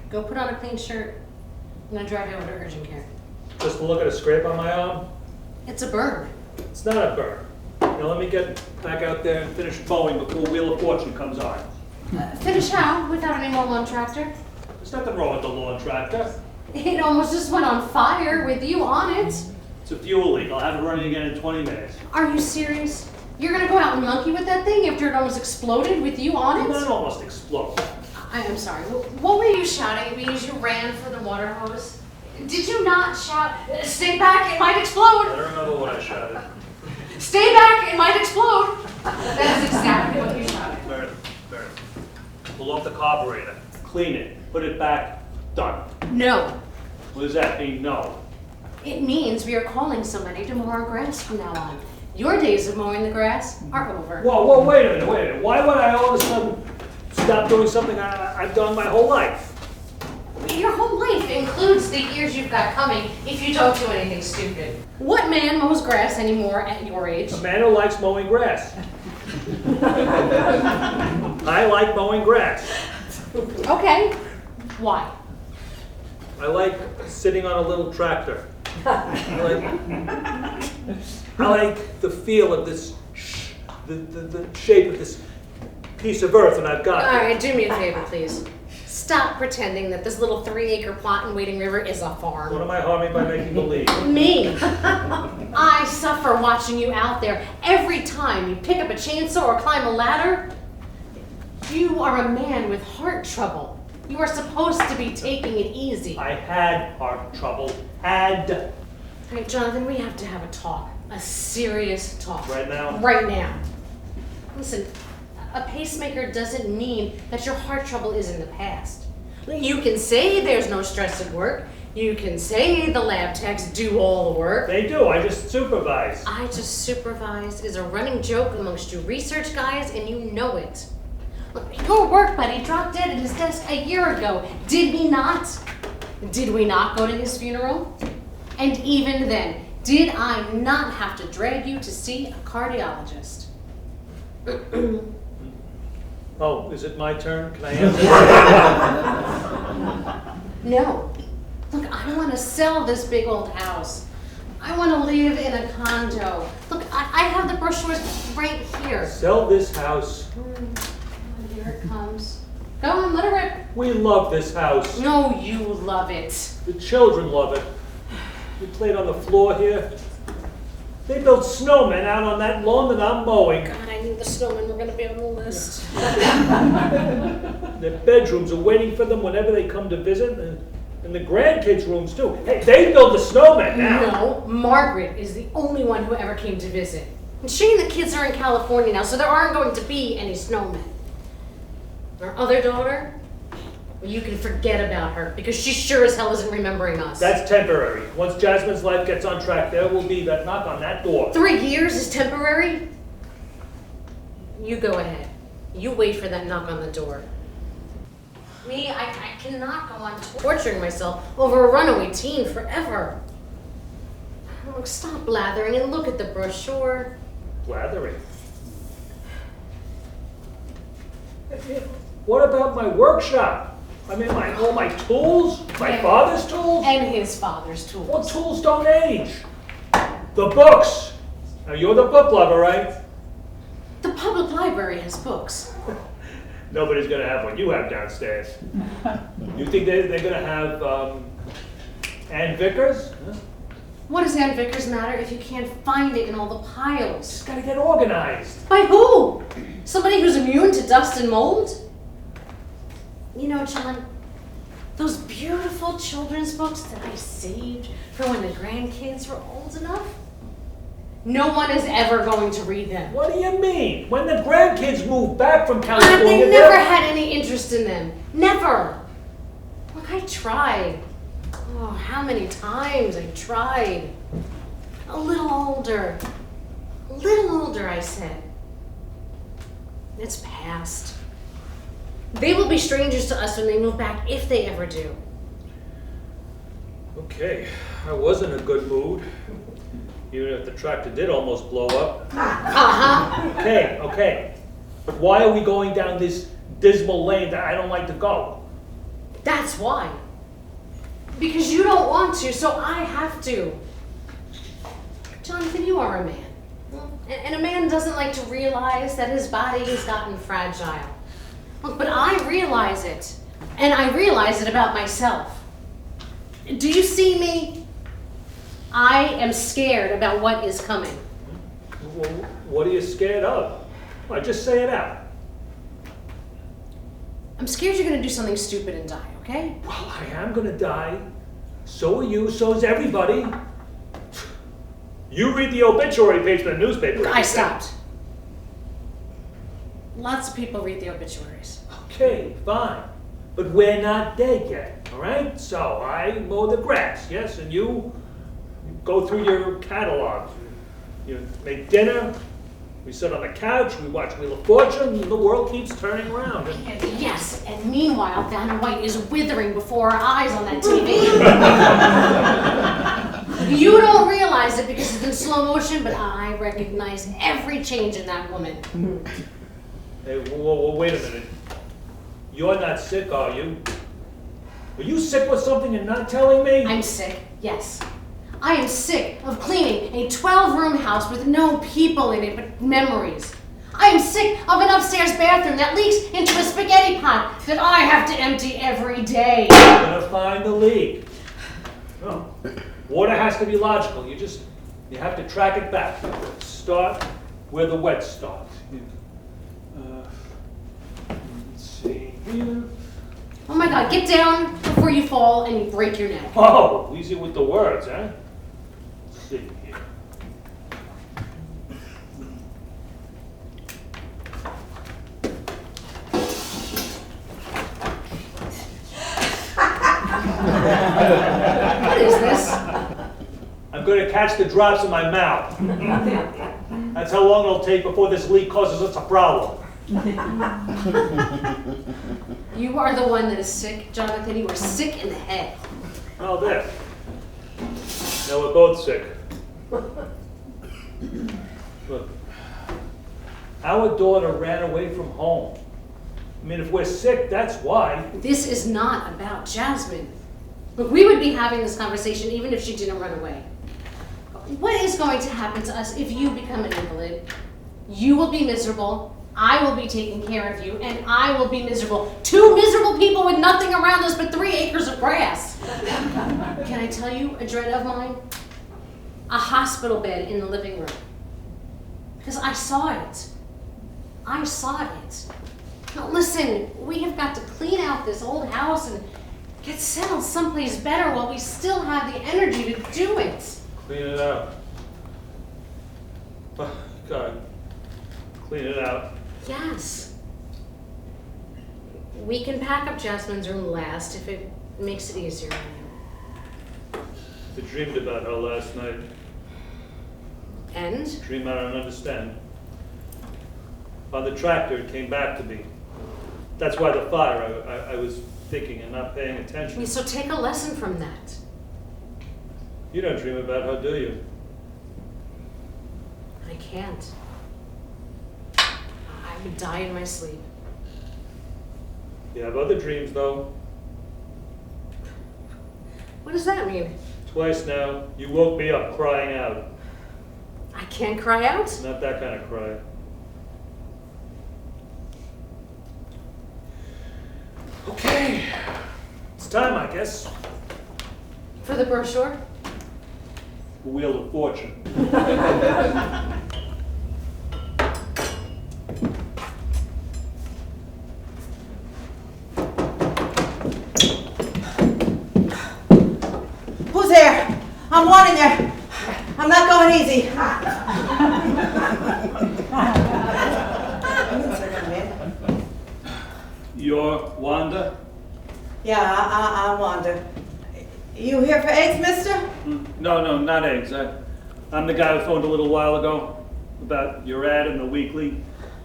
Go put on a clean shirt. I'm gonna drive you over to urgent care. Just to look at a scrape on my arm? It's a burn. It's not a burn. Now let me get back out there and finish mowing before Wheel of Fortune comes on. Finish how? Without any more lawn tractor? There's nothing wrong with the lawn tractor. It almost just went on fire with you on it. It's a fuel leak. I'll have it running again in 20 minutes. Are you serious? You're gonna go out and monkey with that thing after it almost exploded with you on It it? did not almost explode. I am sorry. What were you shouting at me as you ran for the water hose? Did you not shout, "Stay back, it might I explode"? don't remember what I shouted. Stay back, it might explode. That is exactly what you shouted. Meredith, pull off the carburetor, clean it, put it back, done. No. What does that mean, no? It means we are calling somebody to mow our grass from now on. Your days of mowing the grass are over. Whoa, wait a minute. Why would I all of a sudden stop doing something I've done my whole life? Your whole life includes the years you've got coming if you don't do anything stupid. What man mows grass anymore at your age? A man who likes mowing grass. I like mowing grass. Okay. Why? I like sitting on a little tractor. I like the feel of this, the shape of this piece of earth, and I've got All it. right, do me a favor, please. Stop pretending that this little 3-acre plot in Wading River is a What farm. am I harming by making believe? Me. I suffer watching you out there. Every time you pick up a chainsaw or climb a ladder, you are a man with heart trouble. You are supposed to be taking it easy. I had heart trouble. Had. All right, Jonathan, we have to have a talk. A serious talk. Right now? Right now. Listen, a pacemaker doesn't mean that your heart trouble is in the past. You can say there's no stress at work. You can say the lab techs do all the work. They do. I just supervise. I just supervised is a running joke amongst you research guys, and you know it. Look, your work buddy dropped dead at his desk a year ago. Did we not? Did we not go to his funeral? And even then, did I not have to drag you to see a cardiologist? Oh, is it my turn? Can I answer? No. Look, I want to sell this big old house. I want to live in a condo. Look, I have the brochures right here. Sell this house. Here it comes. Go on, let it rip. We love this house. No, you love it. The children love it. We played on the floor here. They built snowmen out on that lawn that I'm mowing. God, I knew the snowmen were going to be on the list. Their bedrooms are waiting for them whenever they come to visit, and the grandkids' rooms too. Hey, they build the snowmen now. No, Margaret is the only one who ever came to visit. And she and the kids are in California now, so there aren't going to be any snowmen. Our other daughter, well, you can forget about her because she sure as hell isn't remembering us. That's temporary. Once Jasmine's life gets on track, there will be that knock on that door. 3 years is temporary? You go ahead. You wait for that knock on the door. Me, I cannot go on torturing myself over a runaway teen forever. Look, stop blathering and look at the brochure. Blathering. What about my workshop? I mean, all my tools? My Yeah. father's tools? And his father's tools. Well, tools don't age. The books. Now, you're the book lover, right? The public library has books. Nobody's going to have what you have downstairs. You think they're going to have Ann Vickers? Huh? What does Ann Vickers matter if you can't find it in all the piles? Just got to get organized. By who? Somebody who's immune to dust and mold? You know, John, those beautiful children's books that I saved for when the grandkids were old enough, no one is ever going to read them. What do you mean? When the grandkids move back from California, They never had any interest in them. Never. Look, I tried. Oh, how many times I tried. A little older. A little older, I said. It's past. They will be strangers to us when they move back, if they ever do. Okay, I was in a good mood. Even if the tractor did almost blow up. Uh-huh. Okay. But why are we going down this dismal lane that I don't like to go? That's why. Because you don't want to, so I have to. Jonathan, you are a man. And a man doesn't like to realize that his body has gotten fragile. Look, but I realize it. And I realize it about myself. Do you see me? I am scared about what is coming. Well, what are you scared of? Well, just say it out. I'm scared you're gonna do something stupid and die, okay? Well, I am gonna die. So are you, so's everybody. You read the obituary page of the newspaper. I stopped. Lots of people read the obituaries. Okay, fine. But we're not dead yet, all right? So I mow the grass, yes? And you go through your catalog. You make dinner. We sit on the couch, we watch Wheel of Fortune, and the world keeps turning around. Yes, and meanwhile, Vanna White is withering before our eyes on that TV. You don't realize it because it's in slow motion, but I recognize every change in that woman. Hey, whoa, wait a minute. You're not sick, are you? Are you sick with something and not telling me? I'm sick, yes. I am sick of cleaning a 12-room house with no people in it but memories. I am sick of an upstairs bathroom that leaks into a spaghetti pot that I have to empty every day. You're gonna find the leak. No. Water has to be logical. You have to track it back. Start where the wet starts. Let's see here. Oh my God, get down before you fall and you break your neck. Oh, easy with the words, huh? Let's see here. What is this? I'm going to catch the drops in my mouth. That's how long it'll take before this leak causes us a problem. You are the one that is sick, Jonathan. You are sick in the head. Oh, there. Now we're both sick. Look, our daughter ran away from home. I mean, if we're sick, that's why. This is not about Jasmine. Look, we would be having this conversation even if she didn't run away. What is going to happen to us if you become an invalid? You will be miserable. I will be taking care of you, and I will be miserable. 2 miserable people with nothing around us but 3 acres of grass. Can I tell you a dread of mine? A hospital bed in the living room. Because I saw it. I saw it. Now listen, we have got to clean out this old house and get settled someplace better while we still have the energy to do it. Clean it out. Oh, God. Clean it out. Yes. We can pack up Jasmine's room last if it makes it easier on you. I dreamed about her last night. And? Dream I don't understand. On the tractor, it came back to me. That's why the fire, I was thinking and not paying attention. So take a lesson from that. You don't dream about her, do you? I can't. I would die in my sleep. You have other dreams, though. What does that mean? Twice now, you woke me up crying out. I can't cry out? Not that kind of cry. Okay. It's time, I guess. For the brochure? Wheel of Fortune. Who's there? I'm wanting there. I'm not going easy. You're Wanda? Yeah, I'm Wanda. You here for eggs, mister? No, not eggs. I'm the guy who phoned a little while ago about your ad in the weekly.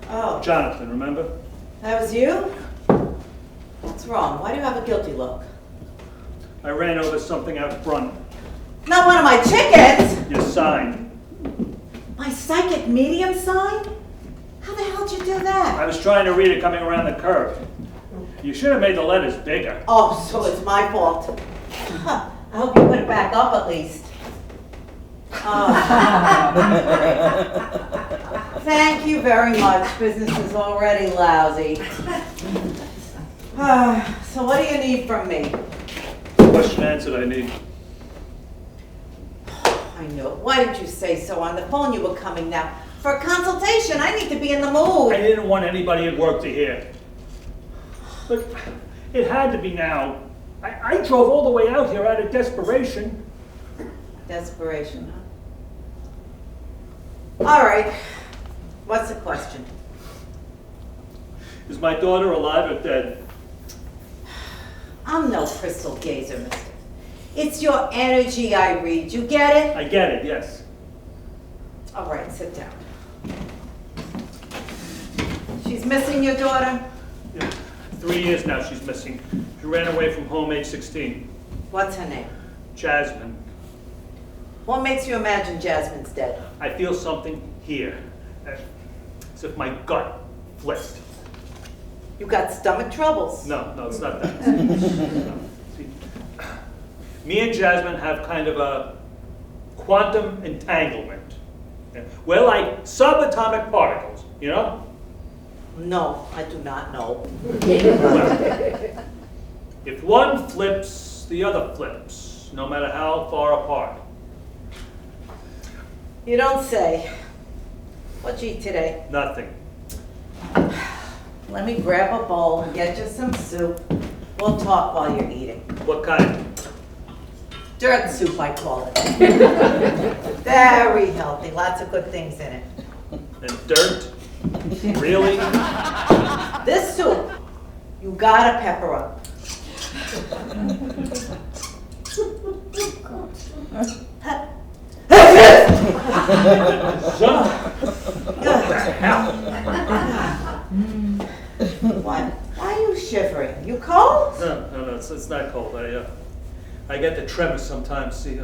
Oh, Jonathan, remember? that was you? What's wrong? Why do you have a guilty look? I ran over something out front. Not one of my chickens! Your sign. My psychic medium sign? How the hell did you do that? I was trying to read it coming around the curve. You should have made the letters bigger. Oh, so it's my fault. Huh, I hope you put it back up at least. Oh. Thank you very much. Business is already lousy. So what do you need from me? Question answered, I need. I knew it. Why did you say so on the phone? You were coming now. For a consultation, I need to be in the mood. I didn't want anybody at work to hear. But it had to be now. I drove all the way out here out of desperation. Desperation, huh? All right. What's the question? Is my daughter alive or dead? I'm no crystal gazer, mister. It's your energy I read. You get it? I get it, yes. All right, sit down. She's missing your daughter? Yeah. 3 years now she's missing. She ran away from home age 16. What's her name? Jasmine. What makes you imagine Jasmine's dead? I feel something here. As if my gut flipped. You got stomach troubles? No, it's not that. No. See, me and Jasmine have kind of a quantum entanglement. We're like subatomic particles, you know? No, I do not know. Well, if one flips, the other flips, no matter how far apart. You don't say. What'd you eat today? Nothing. Let me grab a bowl and get you some soup. We'll talk while you're eating. What kind? Dirt soup, I call it. Very healthy, lots of good things in it. And dirt? Really? This soup, you gotta pepper up. Son, what the hell? Why are you shivering? You cold? No, it's not cold. I get the tremors sometimes. See,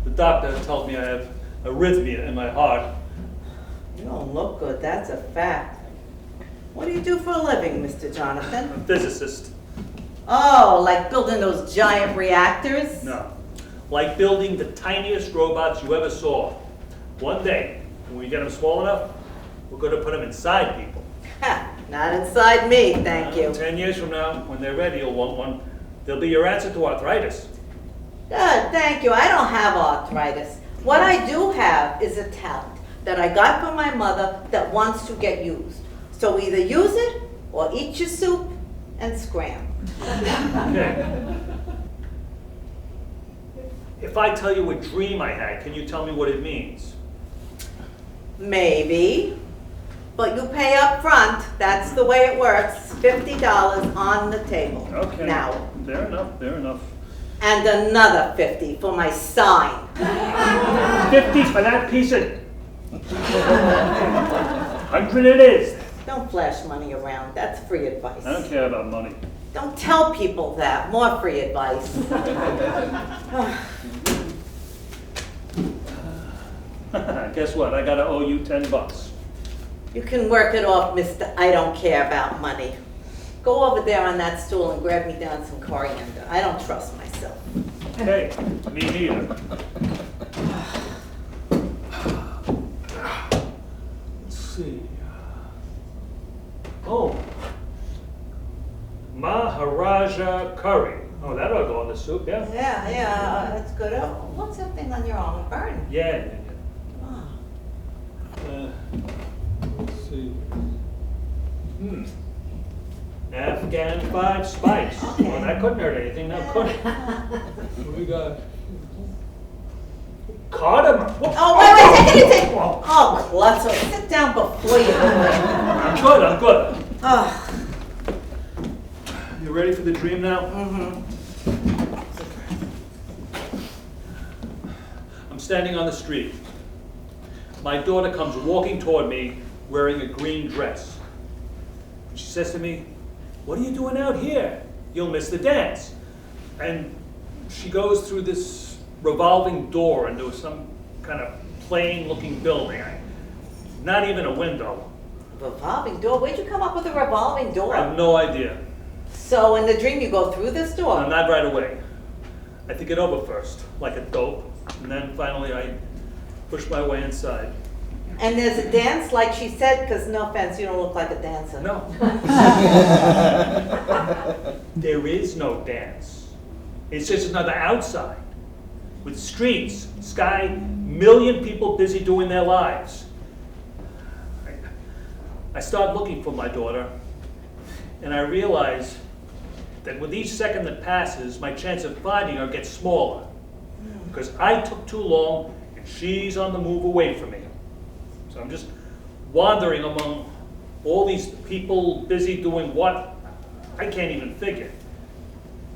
the doctor told me I have arrhythmia in my heart. You don't look good, that's a fact. What do you do for a living, Mr. Jonathan? I'm a physicist. Oh, like building those giant reactors? No. Like building the tiniest robots you ever saw. One day, when we get them small enough, we're going to put them inside people. Ha, not inside me, thank you. 10 years from now, when they're ready, you'll want one. They'll be your answer to arthritis. Good, thank you. I don't have arthritis. What I do have is a talent that I got from my mother that wants to get used. So either use it or eat your soup and scram. Okay. If I tell you a dream I had, can you tell me what it means? Maybe, but you pay up front. That's the way it works. $50 on the table. Okay. Now. Fair enough. And another 50 for my sign. 50 for that piece of... 100 it is. Don't flash money around. That's free advice. I don't care about money. Don't tell people that. More free advice. Guess what? I gotta owe you $10. You can work it off, Mr. I don't care about money. Go over there on that stool and grab me down some coriander. I don't trust myself. Hey, me neither. Let's see. Oh. Maharaja curry. Oh, that ought to go in the soup, yeah? Yeah, that's good. Oh, what's that thing on your arm? Burn. Yeah. Oh. Let's see. Afghan 5 spice. Okay. Well, that couldn't hurt anything, now could it? What do we got? Cardamom. Oh, wait, take it. Oh, Klutzo, sit down before you do it. I'm good. Oh. You ready for the dream now? Mm-hmm. I'm standing on the street. My daughter comes walking toward me wearing a green dress. She says to me, "What are you doing out here? You'll miss the dance." And she goes through this revolving door into some kind of plain-looking building. Not even a window. Revolving door? Where'd you come up with a revolving door? I have no idea. So in the dream you go through this door? No, not right away. I think it over first, like a dope, and then finally I push my way inside. And there's a dance like she said, because no offense, you don't look like a dancer. No. There is no dance. It's just another outside with streets, sky, million people busy doing their lives. I start looking for my daughter, and I realize that with each second that passes, my chance of finding her gets smaller. Because I took too long, and she's on the move away from me. So I'm just wandering among all these people busy doing what? I can't even figure.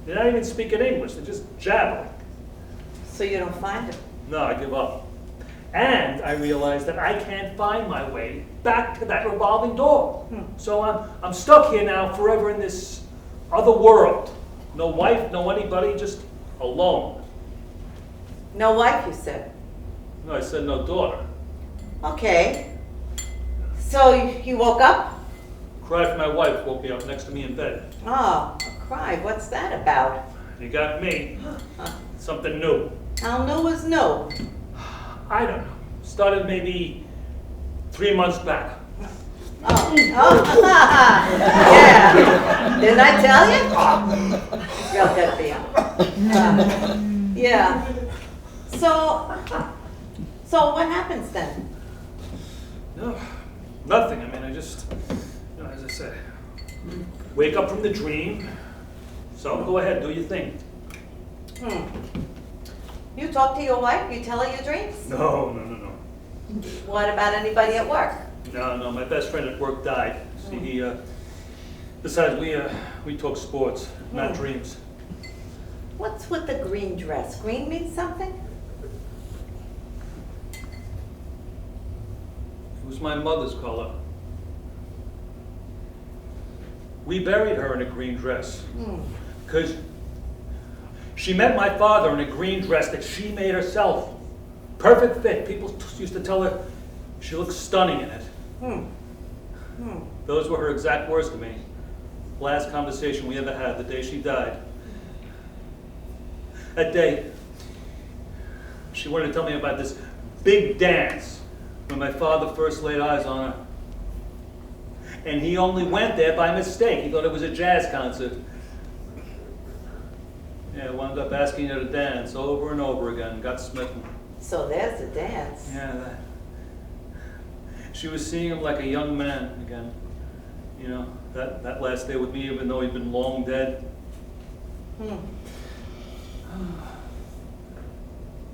They're not even speaking English, they're just jabbering. So you don't find her? No, I give up. And I realize that I can't find my way back to that revolving door. So I'm stuck here now forever in this other world. No wife, no anybody, just alone. No wife, you said? No, I said no daughter. Okay. So you woke up? Cry for my wife woke me up next to me in bed. Oh, a cry. What's that about? You got me. Something new. How new is new? I don't know. Started maybe 3 months back. Oh. Yeah. Didn't I tell you? Real good for you. Yeah. So what happens then? No, nothing. I mean, I just, as I said, wake up from the dream. So go ahead, do your thing. You talk to your wife? You tell her your dreams? No. What about anybody at work? No, my best friend at work died. See, besides, we talk sports, not dreams. What's with the green dress? Green means something? It was my mother's color. We buried her in a green dress. Because she met my father in a green dress that she made herself. Perfect fit. People used to tell her she looked stunning in it. Those were her exact words to me. Last conversation we ever had, the day she died. That day, she wanted to tell me about this big dance when my father first laid eyes on her. And he only went there by mistake. He thought it was a jazz concert. Yeah, wound up asking her to dance over and over again, got smitten. So there's the dance. Yeah, that. She was seeing him like a young man again. You know, that last day with me, even though he'd been long dead.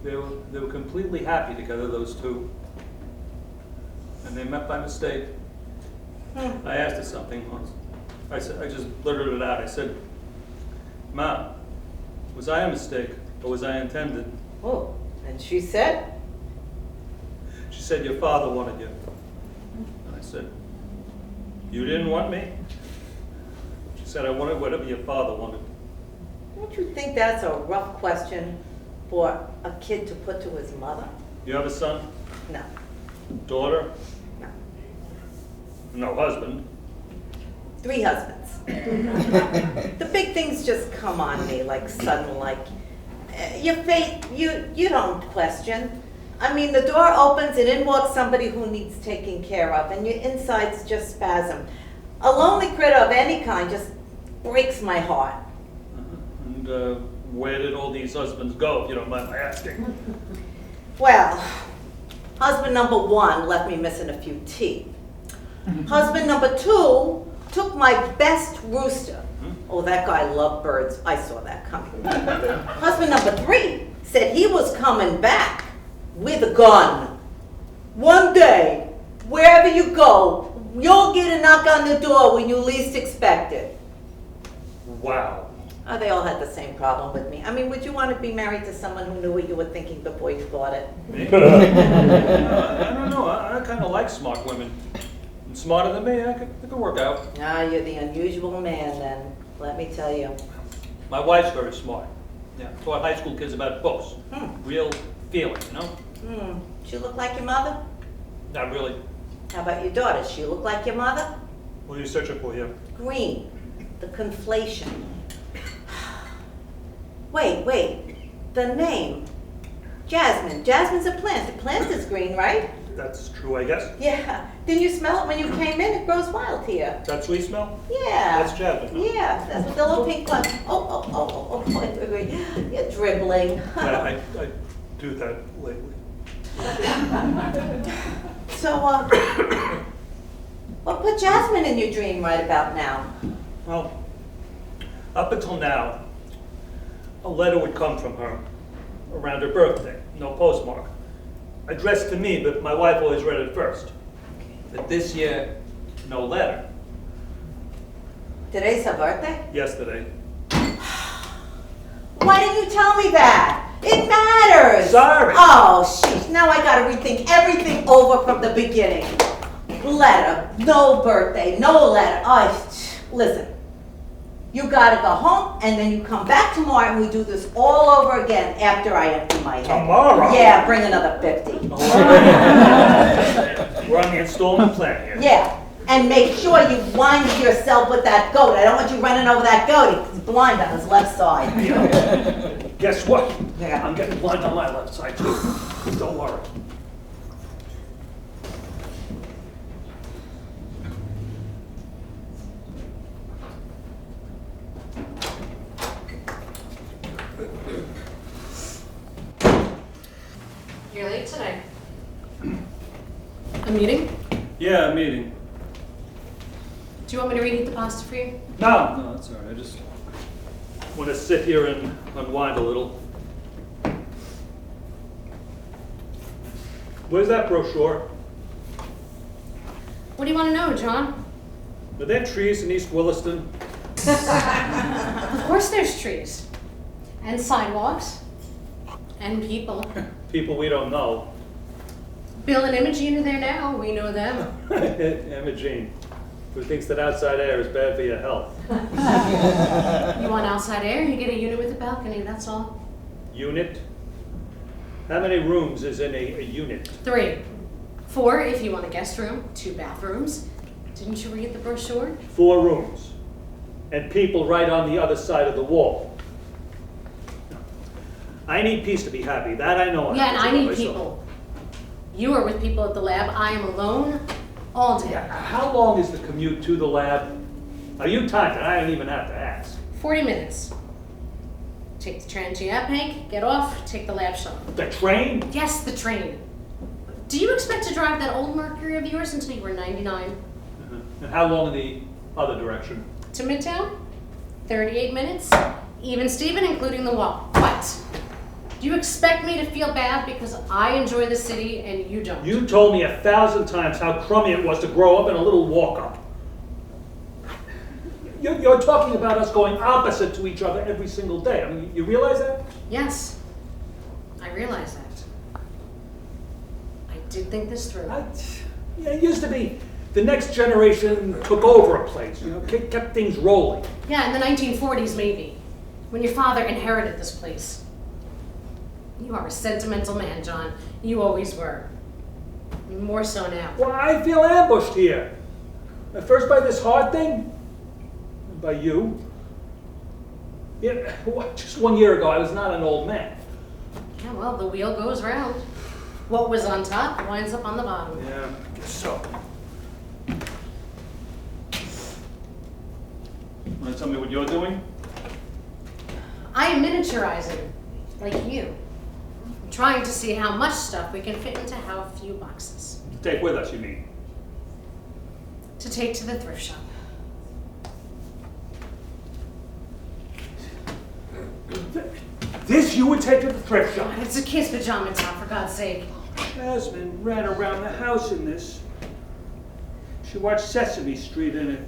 They were completely happy together, those two. And they met by mistake. I asked her something once. I just blurted it out. I said, "Ma, was I a mistake, or was I intended?" Oh, and she said? She said, "Your father wanted you." And I said, "You didn't want me?" She said, "I wanted whatever your father wanted." Don't you think that's a rough question for a kid to put to his mother? You have a son? No. Daughter? No. No husband? 3 husbands. The big things just come on me like sudden, like your fate. You don't question. I mean, the door opens and in walks somebody who needs taking care of, and your insides just spasm. A lonely critter of any kind just breaks my heart. And where did all these husbands go, if you don't mind my asking? Well, husband number 1 left me missing a few teeth. Husband number 2 took my best rooster. Oh, that guy loved birds. I saw that coming. Husband number 3 said he was coming back with a gun. One day, wherever you go, you'll get a knock on the door when you least expect it. Wow. Oh, they all had the same problem with me. I mean, would you want to be married to someone who knew what you were thinking before you thought it? Me? I don't know. I kind of like smart women. And smarter than me, it could work out. Ah, you're the unusual man then, let me tell you. My wife's very smart. Yeah, taught high school kids about books. Real feeling, you know? She look like your mother? Not really. How about your daughter? She look like your mother? What are you searching for here? Green. the conflation. Wait, the name. Jasmine. Jasmine's a plant. The plant is green, right? That's true, I guess. Yeah. Didn't you smell it when you came in? It grows wild here. That's sweet smell? Yeah. That's jasmine, huh? Yeah, that's with the little pink one. Oh, wait. You're dribbling. I do that lately. So, what put Jasmine in your dream right about now? Well, up until now, a letter would come from her around her birthday, no postmark. Addressed to me, but my wife always read it first. But this year, no letter. Today's her birthday? Yesterday. Why didn't you tell me that? It matters. Sorry. Oh, sheesh. Now I gotta rethink everything over from the beginning. Letter, no birthday, no letter. Listen. You gotta go home, and then you come back tomorrow, and we do this all over again after I empty my head. Tomorrow? Yeah, bring another 50. We're on the installment plan here. Yeah, and make sure you wind yourself with that goat. I don't want you running over that goat. He's blind on his left side. Yeah. Guess what? Yeah. I'm getting blind on my left side too. Don't worry. You're late today. A meeting? Yeah, a meeting. Do you want me to reheat the pasta for you? No. No, that's all right. I just... Want to sit here and unwind a little. Where's that brochure? What do you want to know, John? Are there trees in East Williston? Of course there's trees. And sidewalks. And people. People we don't know. Bill and Imogene are there now. We know them. Imogene, who thinks that outside air is bad for your health. You want outside air? You get a unit with a balcony, that's all. Unit? How many rooms is in a unit? 3. 4 if you want a guest room. 2 bathrooms. Didn't you read the brochure? 4 rooms. And people right on the other side of the wall. I need peace to be happy. That I know. Yeah, and I need myself. people. You are with people at the lab. I am alone all day. Yeah, how long is the commute to the lab? Are you timed? I don't even have to ask. 40 minutes. Take the train to Yaphank, get off, take the lab shuttle. The train? Yes, the train. Do you expect to drive that old Mercury of yours until you were 99? And how long in the other direction? To Midtown? 38 minutes. Even Steven, including the walk. What? Do you expect me to feel bad because I enjoy the city and you don't? You told me 1,000 times how crummy it was to grow up in a little walk-up. You're talking about us going opposite to each other every single day. I mean, you realize that? Yes, I realize that. I did think this through. Yeah, it used to be the next generation took over a place, kept things rolling. Yeah, in the 1940s maybe, when your father inherited this place. You are a sentimental man, John. You always were. More so now. Well, I feel ambushed here. First by this hard thing, and by you. Yeah, just 1 year ago, I was not an old man. Yeah, well, the wheel goes round. What was on top winds up on the bottom. Yeah, I guess so. Want to tell me what you're doing? I am miniaturizing, like you. I'm trying to see how much stuff we can fit into how few boxes. To take with us, you mean? To take to the thrift shop. This you would take to the thrift shop? It's a kid's pajama top, for God's sake. Jasmine ran around the house in this. She watched Sesame Street in it.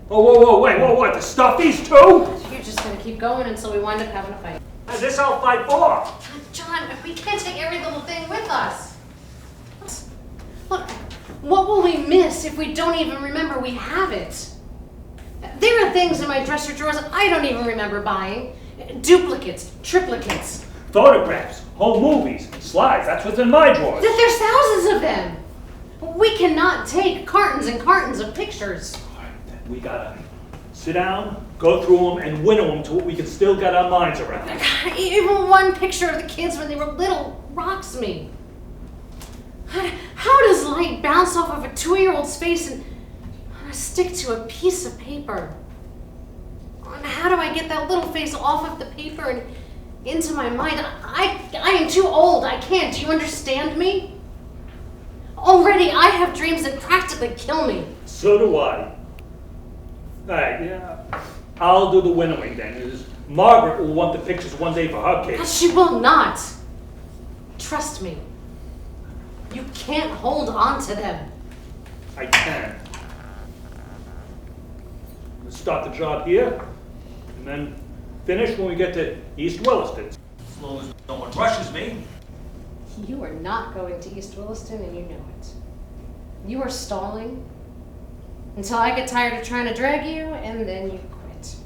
Oh, whoa, wait, what, the stuffies too? You're just gonna keep going until we wind up having a fight. Is this how fight for? John, we can't take every little thing with us. Look, what will we miss if we don't even remember we have it? There are things in my dresser drawers I don't even remember buying. Duplicates, triplicates. Photographs, whole movies, slides, that's what's in my drawers. There's thousands of them. We cannot take cartons and cartons of pictures. We gotta sit down, go through them, and winnow them to what we can still get our minds around. Even one picture of the kids when they were little rocks me. How does light bounce off of a 2-year-old's face and stick to a piece of paper? And how do I get that little face off of the paper and into my mind? I am too old. I can't. Do you understand me? Already I have dreams that practically kill me. So do I. All right, yeah. I'll do the winnowing then. Margaret will want the pictures one day for her kids. She will not. Trust me. You can't hold on to them. I can. Let's start the job here, and then finish when we get to East Williston. As long as no one rushes me. You are not going to East Williston, and you know it. You are stalling until I get tired of trying to drag you, and then you quit.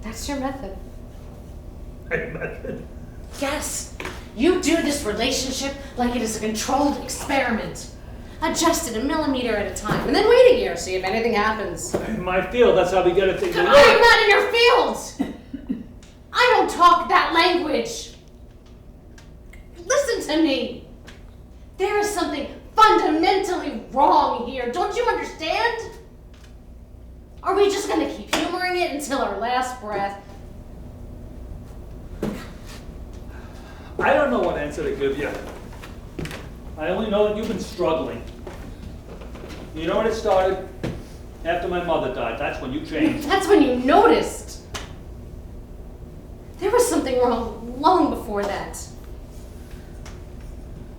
That's your method. My method? Yes. You do this relationship like it is a controlled experiment. Adjust it a millimeter at a time, and then wait a year, see if anything happens. In my field, that's how we get a thing to I'm work. not in your field! I don't talk that language. Listen to me. There is something fundamentally wrong here. Don't you understand? Are we just gonna keep humoring it until our last breath? I don't know what answer to give you. I only know that you've been struggling. You know when it started? After my mother died. That's when you changed. That's when you noticed. There was something wrong long before that.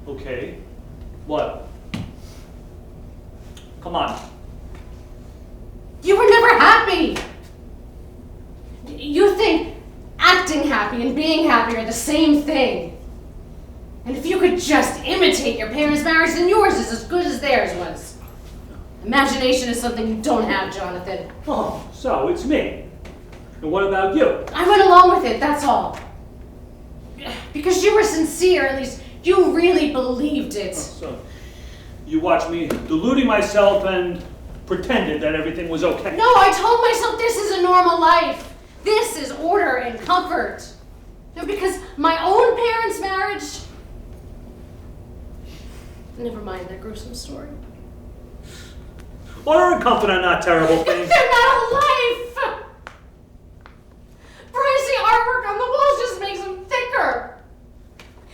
Okay. What? Come on. You were never happy. You think acting happy and being happy are the same thing. And if you could just imitate your parents' marriage, then yours is as good as theirs was. Imagination is something you don't have, Jonathan. Oh, so it's me. And what about you? I went along with it, that's all. Because you were sincere, at least you really believed it. So you watched me deluding myself and pretended that everything was okay. No, I told myself this is a normal life. This is order and comfort. No, because my own parents' marriage... Never mind that gruesome story. Order and comfort are not terrible things. They're not a life! Pricey artwork on the walls just makes them thicker.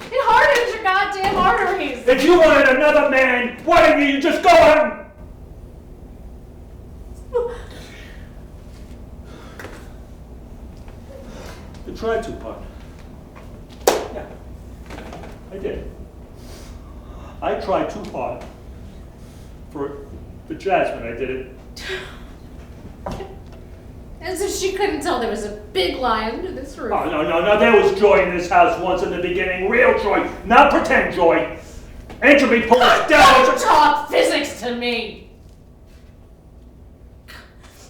It hardens your goddamn arteries. If you wanted another man, why didn't you just go on? You tried too hard. Yeah, I did. I tried too hard. For Jasmine, I did it. As if she couldn't tell there was a big lie under this roof. Oh, no. There was joy in this house once in the beginning. Real joy, not pretend joy. Entropy pulled us down. Don't talk physics to me.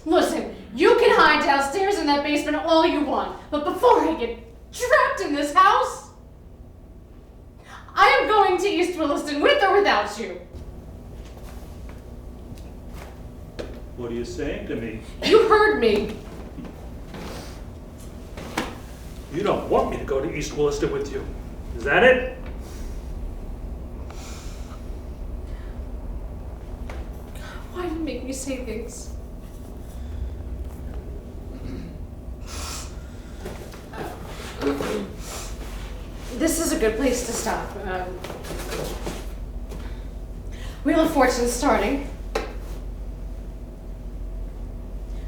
Listen, you can hide downstairs in that basement all you want, but before I get trapped in this house, I am going to East Williston with or without you. What are you saying to me? You heard me. You don't want me to go to East Williston with you. Is that it? Why do you make me say things? This is a good place to stop. Wheel of Fortune's starting.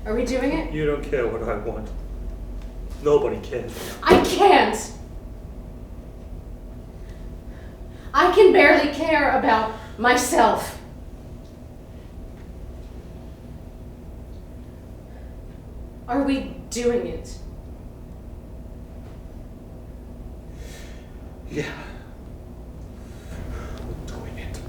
Are we doing it? You don't care what I want. Nobody cares. I can't. I can barely care about myself. Are we doing it? Yeah. We're doing it.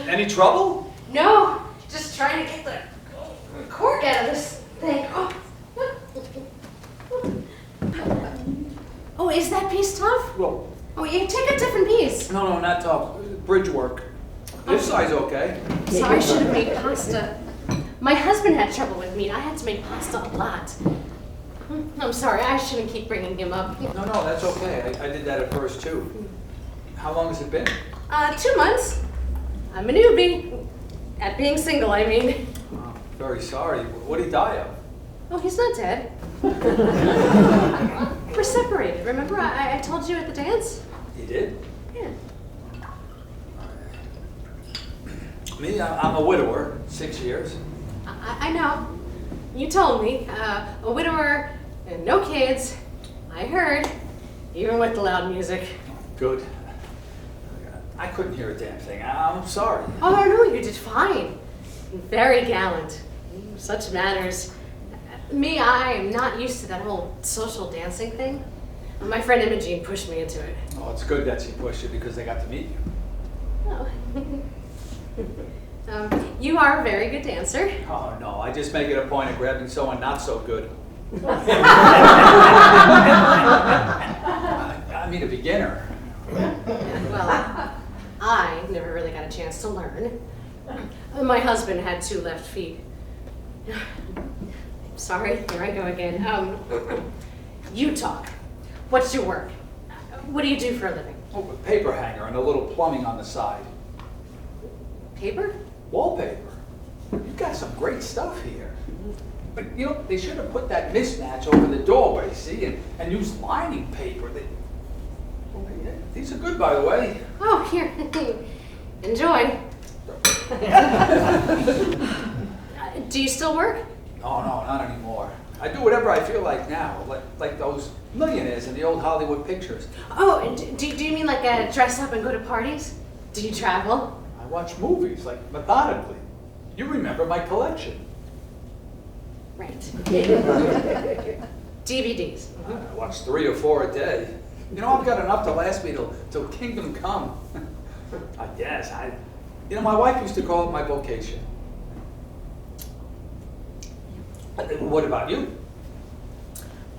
Any trouble? No, just trying to get the cork out of this thing. Oh, is that piece tough? Well, Oh, you take a different piece. no, not tough. bridge work. This side's okay. Sorry, I should have made pasta. My husband had trouble with meat. I had to make pasta a lot. I'm sorry, I shouldn't keep bringing him up. No, that's okay. I did that at first too. How long has it been? 2 months. I'm a newbie. At being single, I mean. Oh, very sorry. What did he die of? Oh, he's not dead. We're separated. Remember I told you at the dance? He did? Yeah. Me, I'm a widower, 6 years. I know. You told me. A widower and no kids. I heard. Even with the loud music. Good. I couldn't hear a damn thing. I'm sorry. Oh, no, you did fine. Very gallant. Such manners. Me, I am not used to that whole social dancing thing. My friend Imogene pushed me into it. Oh, it's good that she pushed you because they got to meet you. Oh. You are a very good dancer. Oh, no, I just make it a point of grabbing someone not so good. I mean, a beginner. Well, I never really got a chance to learn. My husband had 2 left feet. Sorry, here I go again. You talk. What's your work? What do you do for a living? Oh, a paper hanger and a little plumbing on the side. Paper? Wallpaper. You've got some great stuff here. But, you know, they should have put that mismatch over the doorway, see, and used lining paper. These are good, by the way. Oh, here. Enjoy. Do you still work? Oh, no, not anymore. I do whatever I feel like now, like those millionaires in the old Hollywood pictures. Oh, and do you mean like dress up and go to parties? Do you travel? I watch movies, like, methodically. You remember my collection. Right. DVDs. I watch 3 or 4 a day. You know, I've got enough to last me till kingdom come. I guess. You know, my wife used to call it my vocation. What about you?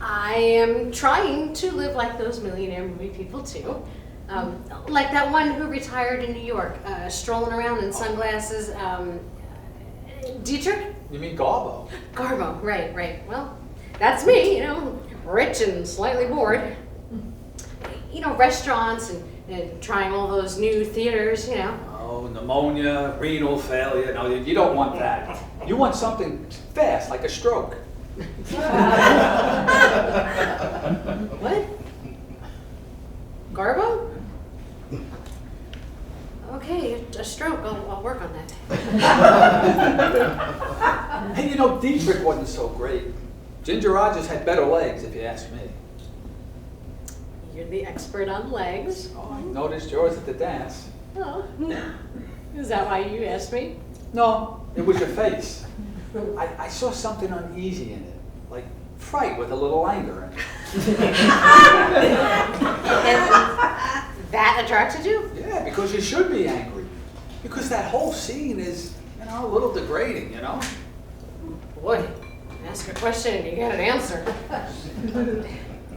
I am trying to live like those millionaire movie people too. Like that one who retired in New York, strolling around in sunglasses. Dietrich? You mean Garbo? Garbo, right. Well, that's me, you know, rich and slightly bored. You know, restaurants and trying all those new theaters, you know. Oh, pneumonia, renal failure. No, you don't want that. You want something fast, like a stroke. What? Garbo? Okay, a stroke. I'll work on that. Hey, you know, Dietrich wasn't so great. Ginger Rogers had better legs, if you ask me. You're the expert on legs. Oh, I noticed yours at the dance. Oh, is that why you asked me? No, it was your face. I saw something uneasy in it, like fright with a little anger in it. That attracted you? Yeah, because you should be angry. Because that whole scene is, you know, a little degrading, you know? Boy, ask a question and you get an answer.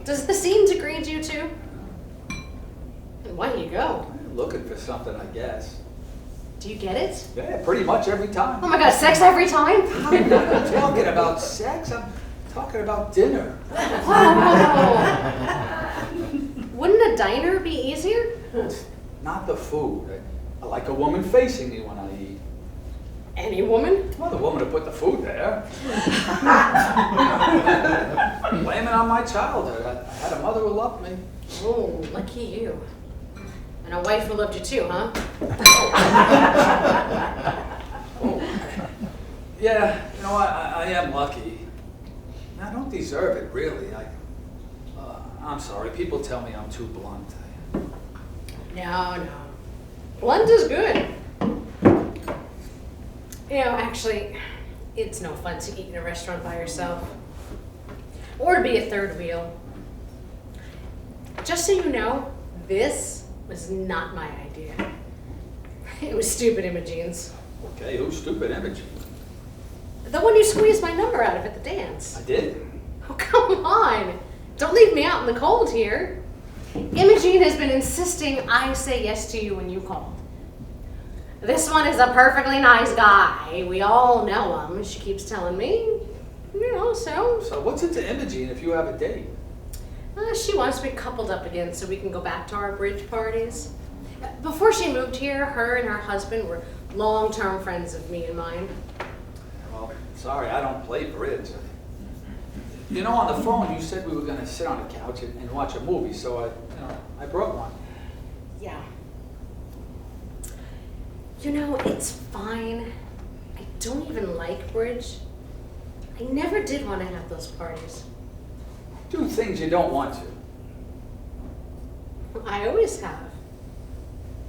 Does the scene degrade you too? And why do you go? Looking for something, I guess. Do you get it? Yeah, pretty much every time. Oh my god, sex every time? I'm not talking about sex, I'm talking about dinner. Wouldn't a diner be easier? Not the food. I like a woman facing me when I eat. Any woman? Well, the woman who put the food there. Blame it on my childhood. I had a mother who loved me. Oh, lucky you. And a wife who loved you too, huh? Oh. Yeah, you know, I am lucky. I don't deserve it, really. I'm sorry. People tell me I'm too blunt. No. Blunt is good. You know, actually, it's no fun to eat in a restaurant by yourself. Or to be a third wheel. Just so you know, this was not my idea. It was stupid Imogene's. Okay, who's stupid Imogene? The one you squeezed my number out of at the dance. I did? Oh, come on. Don't leave me out in the cold here. Imogene has been insisting I say yes to you when you called. This one is a perfectly nice guy. We all know him. She keeps telling me. So. So what's it to Imogene if you have a date? She wants to be coupled up again so we can go back to our bridge parties. Before she moved here, her and her husband were long-term friends of me and mine. Well, sorry, I don't play bridge. You know, on the phone, you said we were gonna sit on the couch and watch a movie, so I brought one. Yeah. It's fine. I don't even like bridge. I never did want to have those parties. Do things you don't want to. I always have.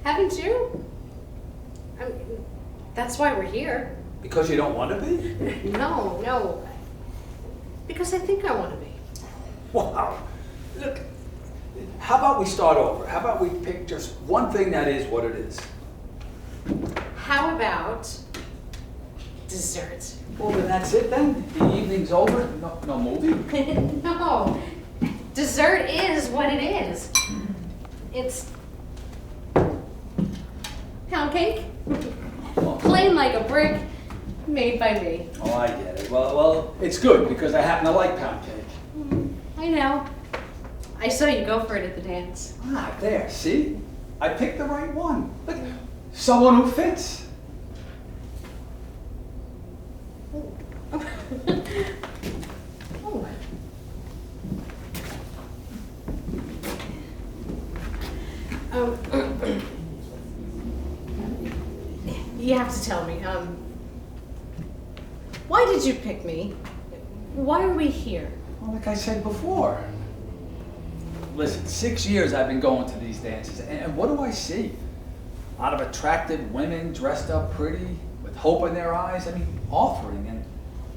Haven't you? I mean, that's why we're here. Because you don't want to be? No. Because I think I want to be. Wow. Look, how about we start over? How about we pick just one thing that is what it is? How about dessert? Well, then that's it then? The evening's over? No movie? No. Dessert is what it is. It's pound cake. Plain like a brick, made by me. Oh, I get it. Well, it's good because I happen to like pound cake. I know. I saw you go for it at the dance. Ah, there, see? I picked the right one. Look, someone who fits. Oh. You have to tell me, why did you pick me? Why are we here? Well, like I said before. Listen, 6 years I've been going to these dances, and what do I see? A lot of attractive women dressed up pretty, with hope in their eyes. I mean, offering,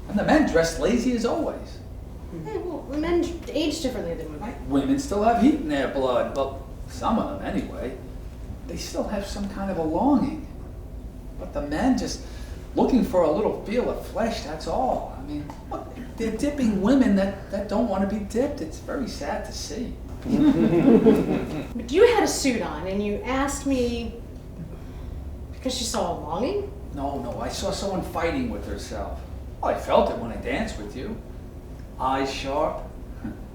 and the men dressed lazy as always. Yeah, well, men age differently than women. Right? Women still have heat in their blood. Well, some of them anyway. They still have some kind of a longing. But the men just looking for a little feel of flesh, that's all. I mean, look, they're dipping women that don't want to be dipped. It's very sad to see. But you had a suit on and you asked me because you saw a longing? No, I saw someone fighting with herself. Well, I felt it when I danced with you. Eyes sharp,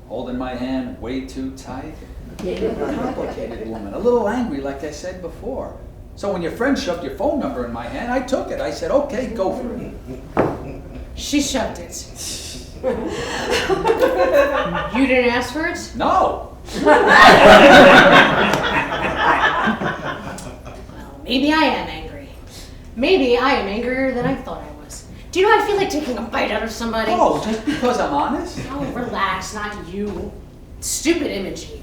holding my hand way too tight. A complicated woman, a little angry like I said before. So when your friend shoved your phone number in my hand, I took it. I said, okay, go for it. She shoved it. You didn't ask for it? No. Well, maybe I am angry. Maybe I am angrier than I thought I was. Do you know I feel like taking a bite out of somebody? Oh, just because I'm honest? Oh, relax, not you. Stupid Imogene.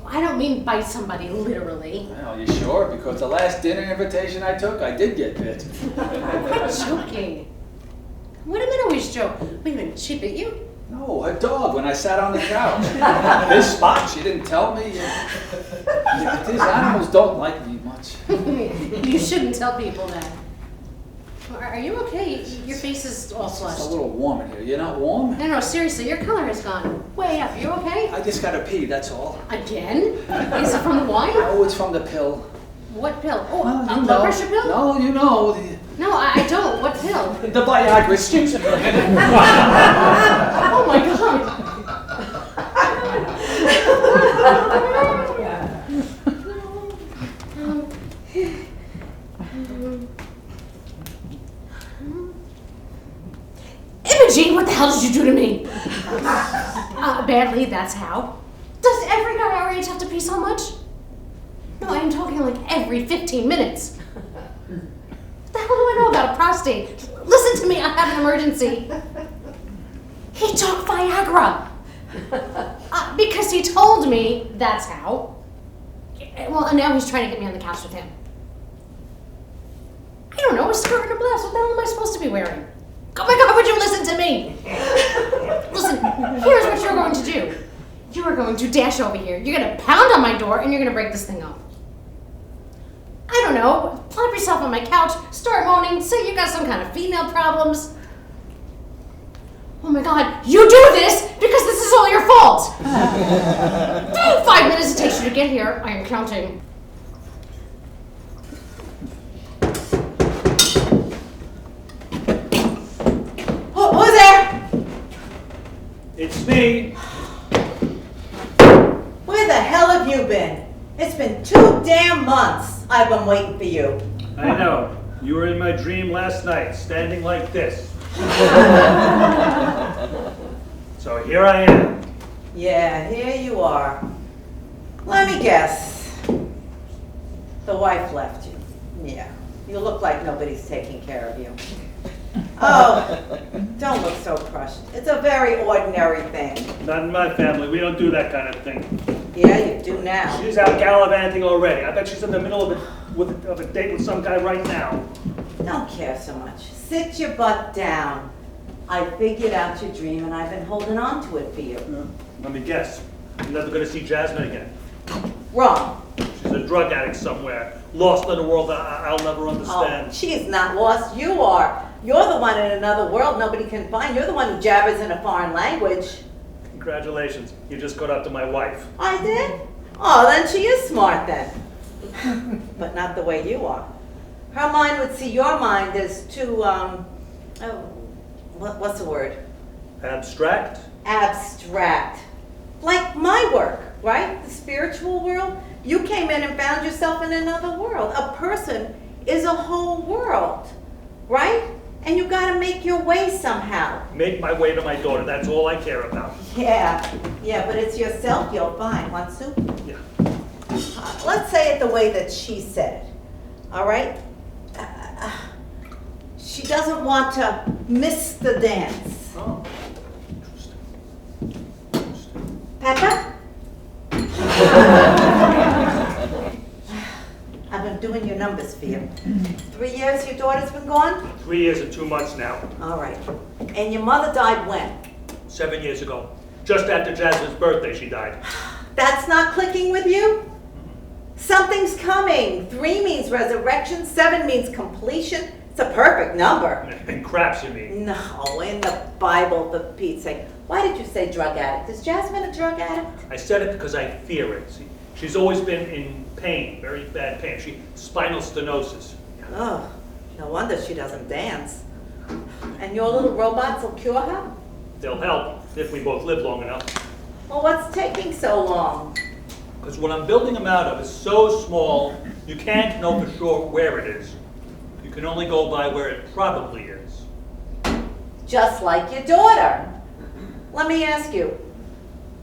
I don't mean bite somebody literally. Well, you sure? Because the last dinner invitation I took, I did get bit. Quit joking. What do men always joke? Wait a minute, she bit you? No, a dog when I sat on the couch. This spot, she didn't tell me. These animals don't like me much. You shouldn't tell people that. Are you okay? Your face is all It's a flushed. little warm in here. You're not warm? No, seriously, your color has gone way up. You okay? I just gotta pee, that's all. Again? Is it from the wine? Oh, it's from the pill. What pill? Oh, Well, a you blood know. pressure pill? No, you know. No, I don't. What pill? The Viagra, excuse me. Oh my god. Imogene, what the hell did you do to me? Badly, that's how. Does every guy our age have to pee so much? No, I'm talking like every 15 minutes. What the hell do I know about a prostate? Listen to me, I have an emergency. He took Viagra. Because he told me that's how. Well, and now he's trying to get me on the couch with him. I don't know, a skirt and a blouse. What the hell am I supposed to be wearing? Oh my god, would you listen to me? Listen, here's what you're going to do. You are going to dash over here. You're going to pound on my door and you're going to break this thing up. I don't know, plop yourself on my couch, start moaning, say you got some kind of female problems. Oh my god, you do this because this is all your fault. 5 minutes it takes you to get here. I am counting. It's me. Where the hell have you been? It's been 2 damn months I've been waiting for you. I know. You were in my dream last night, standing like this. So here I am. Yeah, here you are. Let me guess. The wife left you. Yeah, you look like nobody's taking care of you. Oh, don't look so crushed. It's a very ordinary thing. Not in my family. We don't do that kind of thing. Yeah, you do now. She's out gallivanting already. I bet she's in the middle of a date with some guy right now. Don't care so much. Sit your butt down. I figured out your dream and I've been holding on to it for you. Let me guess. I'm never going to see Jasmine again. Wrong. She's a drug addict somewhere, lost in a world that I'll never Oh, understand. she's not lost. You are. You're the one in another world nobody can find. You're the one who jabbers in a foreign language. Congratulations. You just got up to my wife. I did? Oh, then she is smart then. But not the way you are. Her mind would see your mind as too, what's the word? Abstract? Abstract. Like my work, right? The spiritual world. You came in and found yourself in another world. A person is a whole world, right? And you gotta make your way somehow. Make my way to my daughter. That's all I care about. Yeah, but it's yourself you'll find. Want soup? Yeah. Let's say it the way that she said it, all right? She doesn't want to miss the dance. Oh. Interesting. Peppa? I've been doing your numbers for you. 3 years your daughter's been gone? 3 years and 2 months now. All right. And your mother died when? 7 years ago. Just after Jasmine's birthday, she died. That's not clicking with you? Something's coming. 3 means resurrection, 7 means completion. It's a perfect number. And craps, you mean? No, in the Bible, for Pete's sake. Why did you say drug addict? Is Jasmine a drug addict? I said it because I fear it. See, she's always been in pain, very bad pain. Spinal stenosis. Oh, no wonder she doesn't dance. And your little robots will cure her? They'll help if we both live long enough. Well, what's taking so long? Because what I'm building them out of is so small, you can't know for sure where it is. You can only go by where it probably is. Just like your daughter. Let me ask you,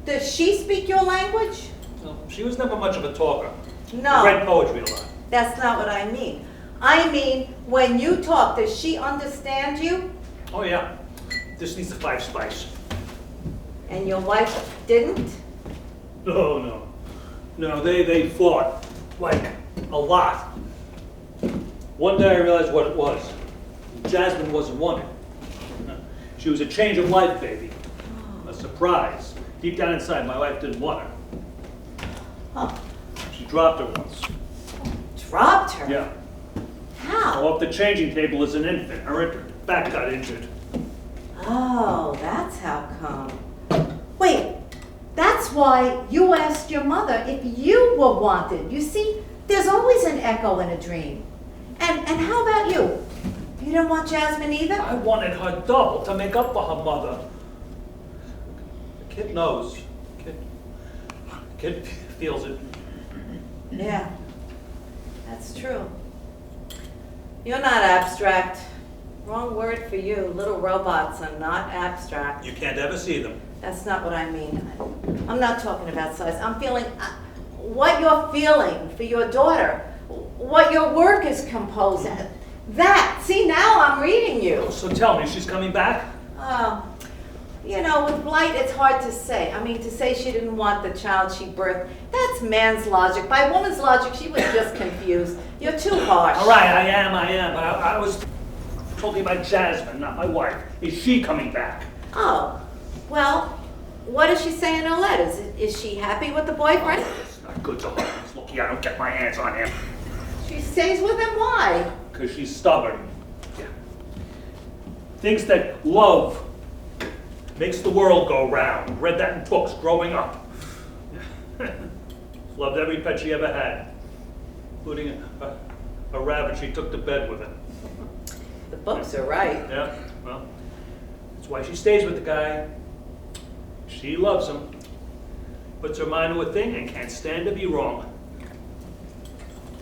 does she speak your language? Well, she was never much of a talker. No. Read poetry a lot. That's not what I mean. I mean, when you talk, does she understand you? Oh yeah, this needs the 5 spice. And your wife didn't? No, they fought, like, a lot. One day I realized what it was. Jasmine wasn't wanted. She was a change of life baby. A surprise. Deep down inside, my wife didn't want her. Huh. She dropped her once. Dropped her? Yeah. How? Off the changing table as an infant. Her back got injured. Oh, that's how come. Wait, that's why you asked your mother if you were wanted. You see, there's always an echo in a dream. And how about you? You don't want Jasmine either? I wanted her double to make up for her mother. The kid knows. Kid feels it. Yeah, that's true. You're not abstract. Wrong word for you. Little robots are not abstract. You can't ever see them. That's not what I mean. I'm not talking about size. I'm feeling what you're feeling for your daughter, what your work is composed of. That. See, now I'm reading you. So tell me, she's coming back? Oh, you know, with Blight, it's hard to say. I mean, to say she didn't want the child she birthed, that's man's logic. By woman's logic, she was just confused. You're too harsh. All right, I am. But I was talking about Jasmine, not my wife. Is she coming back? Oh, well, what does she say in her letters? Is she happy with the boyfriend? It's not good to her. He's lucky I don't get my hands on him. She stays with him, why? Because she's stubborn. Yeah. Thinks that love makes the world go round. Read that in books growing up. Loved every pet she ever had, including a rabbit she took to bed with her. The books are right. Yeah, well, that's why she stays with the guy. She loves him. Puts her mind to a thing and can't stand to be wrong.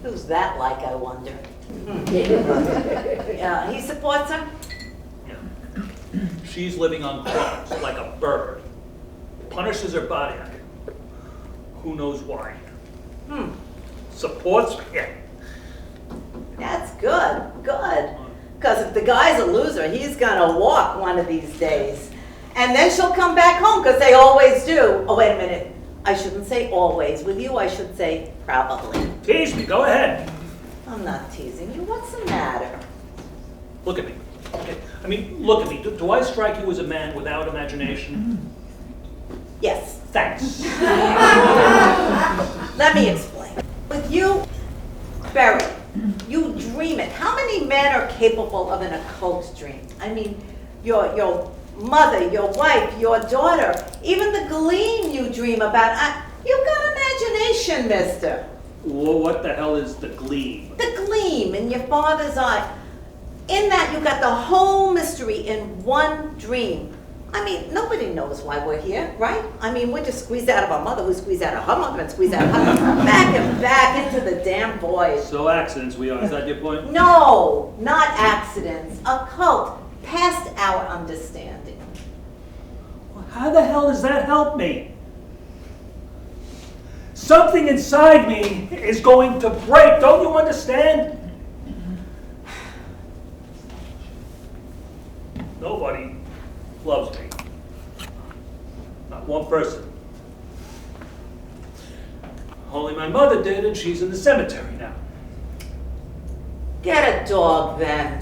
Who's that like, I wonder? Yeah, he supports her? Yeah. She's living on crumbs like a bird. Punishes her body. Who knows why? Supports me. Yeah. That's good, good. Because if the guy's a loser, he's gonna walk one of these days. And then she'll come back home, because they always do. Oh, wait a minute. I shouldn't say always. With you, I should say probably. Tease me, go ahead. I'm not teasing you. What's the matter? Look at me. Okay. I mean, look at me. Do I strike you as a man without imagination? Yes. Thanks. Let me explain. With you, Barry, you dream it. How many men are capable of an occult dream? I mean, your mother, your wife, your daughter, even the gleam you dream about. You've got imagination, mister. Well, what the hell is the gleam? The gleam in your father's eye. In that, you got the whole mystery in one dream. I mean, nobody knows why we're here, right? I mean, we're just squeezed out of our mother, who squeezed out of her mother, and squeezed out of her, back and back into the damn void. So accidents we are, is that your point? No, not accidents. Occult, past our understanding. Well, how the hell does that help me? Something inside me is going to break, don't you understand? Nobody loves me. Not one person. Only my mother did, and she's in the cemetery now. Get a dog then.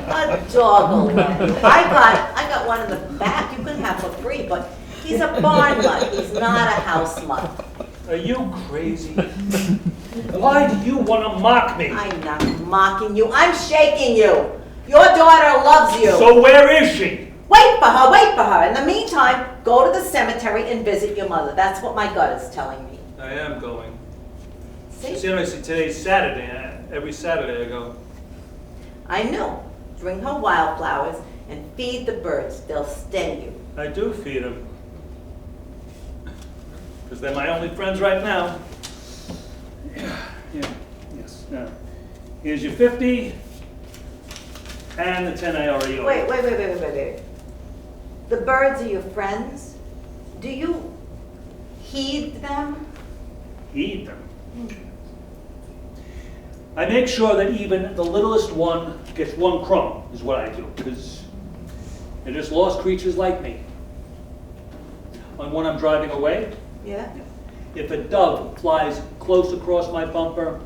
A dog will let you. I got one in the back you can have for free, but he's a barn mutt. He's not a house mutt. Are you crazy? Why do you want to mock me? I'm not mocking you. I'm shaking you. Your daughter loves you. So where is she? Wait for her, wait for her. In the meantime, go to the cemetery and visit your mother. That's what my gut is telling me. I am going. See? See, today's Saturday. Every Saturday I go. I know. Bring her wildflowers and feed the birds. They'll steady you. I do feed them. Because they're my only friends right now. Yes. Now, here's your 50 and the 10 I already owe. Wait. The birds are your friends? Do you heed them? Heed them. I make sure that even the littlest one gets one crumb, is what I do, because they're just lost creatures like me. And when I'm driving away, Yeah? if a dove flies close across my bumper,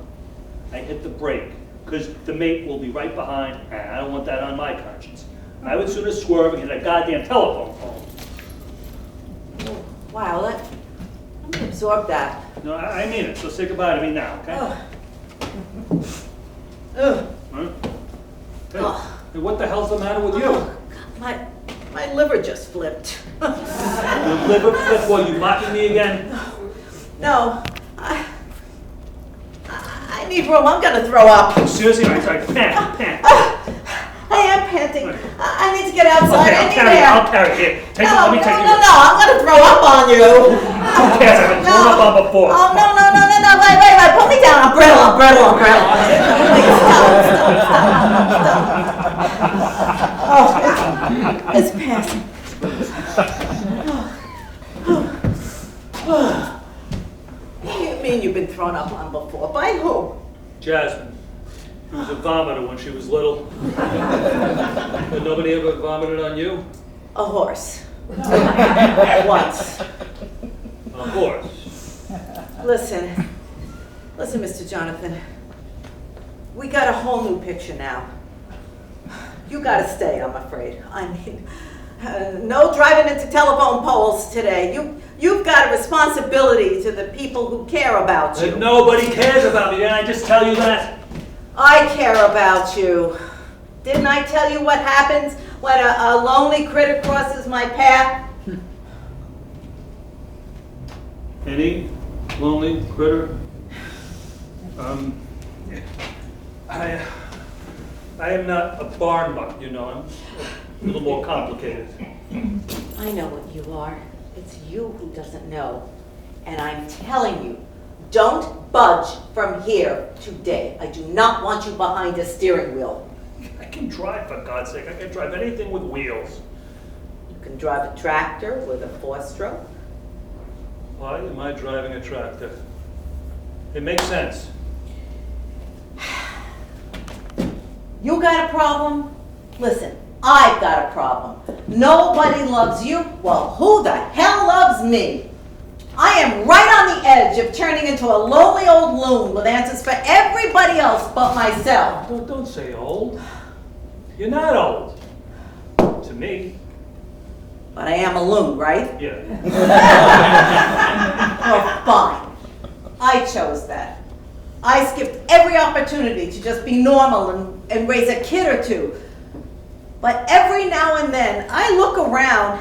I hit the brake, because the mate will be right behind, and I don't want that on my conscience. I would sooner swerve and hit a goddamn telephone pole. Wow, let me absorb that. No, I mean it, so say goodbye to me now, okay? Ugh. Huh? Hey, Ugh. hey, what the hell's the matter with you? Oh, my liver just flipped. Your liver flip while you mocking me again? No, I need room. I'm gonna throw up. Seriously? All right, sorry. Pant. I am panting. I need to get outside. Okay, I need I'll air. carry it. Here, take it, No, let me take it. no, I'm gonna throw up on you. Who cares? I've been thrown up on before. Oh, no, wait, put me down. I'm brittle. Wait, stop. Oh, it's passing. You mean you've been thrown up on before? By who? Jasmine. She was a vomiter when she was little. But nobody ever vomited on you? A horse. Once. A horse. Listen, Mr. Jonathan. We got a whole new picture now. You gotta stay, I'm afraid. I mean, no driving into telephone poles today. You've got a responsibility to the people who care about you. And nobody cares about me, didn't I just tell you that? I care about you. Didn't I tell you what happens when a lonely critter crosses my path? Any lonely critter? I am not a barn mutt, you know. a little more complicated. I know what you are. It's you who doesn't know. And I'm telling you, don't budge from here today. I do not want you behind a steering wheel. I can drive, for God's sake. I can drive anything with wheels. You can drive a tractor with a 4-stroke. Why am I driving a tractor? It makes sense. You got a problem? Listen, I've got a problem. Nobody loves you. Well, who the hell loves me? I am right on the edge of turning into a lonely old loon with answers for everybody else but myself. Don't say old. You're not old. To me. But I am a loon, right? Yeah. Oh, fine. I chose that. I skipped every opportunity to just be normal and raise a kid or two. But every now and then, I look around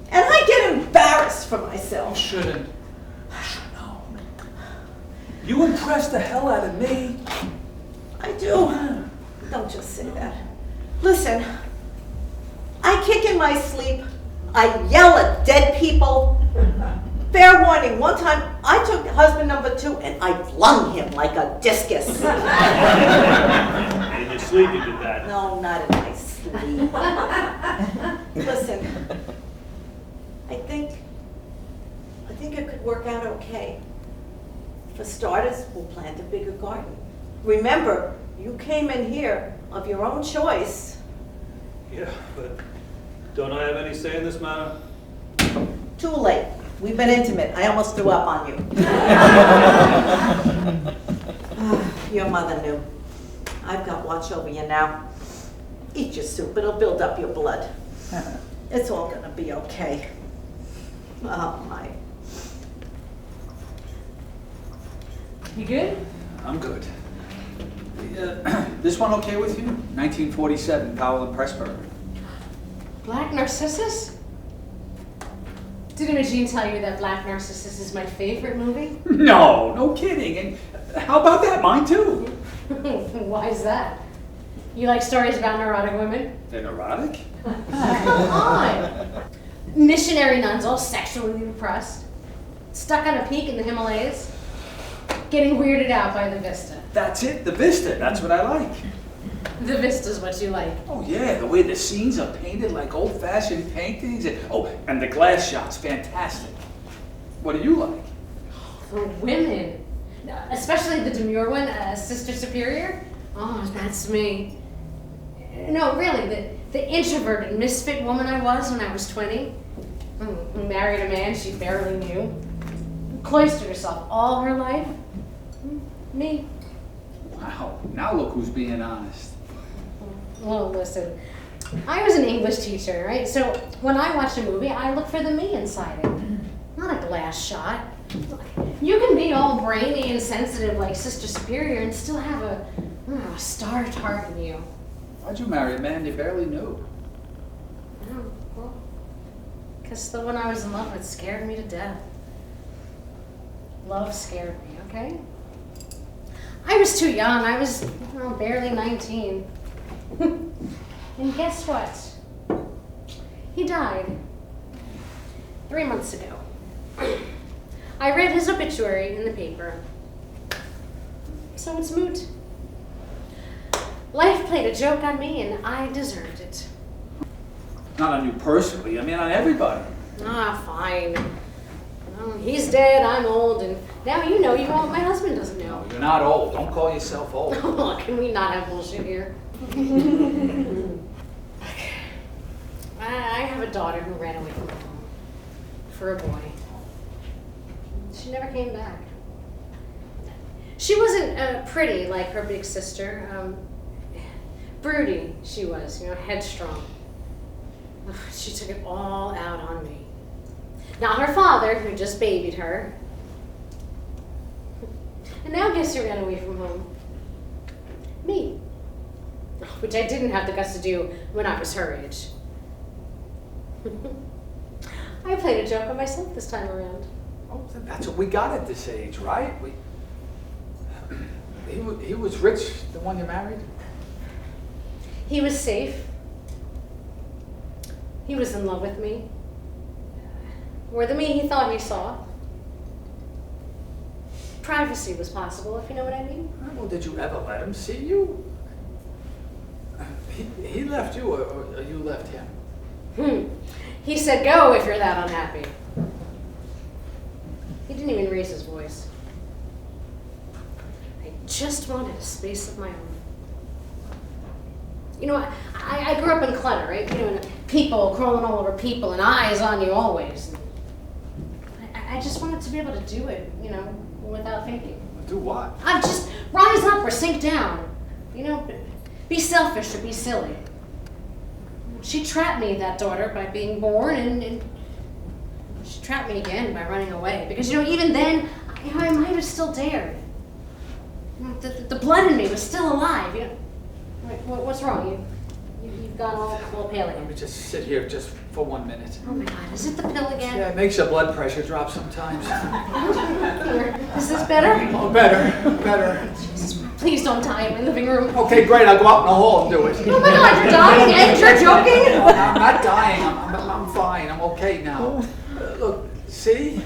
and I get embarrassed for You myself. shouldn't. You should know. You impressed the hell out of me. I do. Don't just say that. Listen, I kick in my sleep. I yell at dead people. Fair warning, one time I took husband number 2 and I flung him like a discus. In your sleep you did that. No, not in my sleep. Listen, I think it could work out okay. For starters, we'll plant a bigger garden. Remember, you came in here of your own choice. Yeah, but don't I have any say in this matter? Too late. We've been intimate. I almost threw up on you. Your mother knew. I've got watch over you now. Eat your soup. It'll build up your blood. It's all gonna be okay. Oh, my. You good? I'm good. This one okay with you? 1947, Powell and Pressburger. Black Narcissus? Did Imogene tell you that Black Narcissus is my favorite movie? No kidding. And how about that? Mine too. Why is that? You like stories about neurotic women? They're neurotic? Come on! Missionary nuns all sexually repressed, stuck on a peak in the Himalayas, getting weirded out by the vista. That's it, the vista. That's what I like. The vista's what you like. Oh yeah, the way the scenes are painted like old-fashioned paintings. And the glass shots, fantastic. What do you like? For women, especially the demure one, Sister Superior. Oh, that's me. No, really, the introverted misfit woman I was when I was 20, who married a man she barely knew, who cloistered herself all her life. Me. Wow, now look who's being honest. Well, listen, I was an English teacher, right? So when I watch a movie, I look for the me inside it, not a glass shot. You can be all brainy and sensitive like Sister Superior and still have a starved heart in you. Why'd you marry a man you barely knew? Oh, well, because the one I was in love with scared me to death. Love scared me, okay? I was too young. I was barely 19. And guess what? He died 3 months ago. I read his obituary in the paper. So it's moot. Life played a joke on me and I deserved it. Not on you personally, I mean on everybody. Ah, fine. Well, he's dead, I'm old, and now you know you won't. My husband doesn't know. You're not old, don't call yourself old. Oh, can we not have bullshit here? I have a daughter who ran away from home for a boy. She never came back. She wasn't pretty like her big sister. Broody, she was, headstrong. Ugh, she took it all out on me. Not her father, who just babied her. And now guess who ran away from home? Me. Which I didn't have the guts to do when I was her age. I played a joke on myself this time around. Oh, that's what we got at this age, right? He was rich, the one you married? He was safe. He was in love with me. Or the me he thought he saw. Privacy was possible, if you know what I mean. Well, did you ever let him see you? He left you, or you left him? He said go if you're that unhappy. He didn't even raise his voice. I just wanted a space of my own. You know, I grew up in clutter, right? You know, and people crawling all over people and eyes on you always. I just wanted to be able to do it, you know, without thinking. Do what? I'd just rise up or sink down. You know, be selfish or be silly. She trapped me, that daughter, by being born, and she trapped me again by running away. Because, you know, even then, you know, I might have still dared. You know, the blood in me was still alive, you know. Wait, what's wrong? You've gone all pale Let again. me just sit here just for 1 minute. Oh my God, is it the pill again? Yeah, it makes your blood pressure drop sometimes. Here, is this better? Oh, better. Jesus, please don't die in my living room. Okay, great, I'll go out in the hall and do it. Oh my God, you're dying and you're joking? I'm not dying, I'm fine, I'm okay now. Look, see?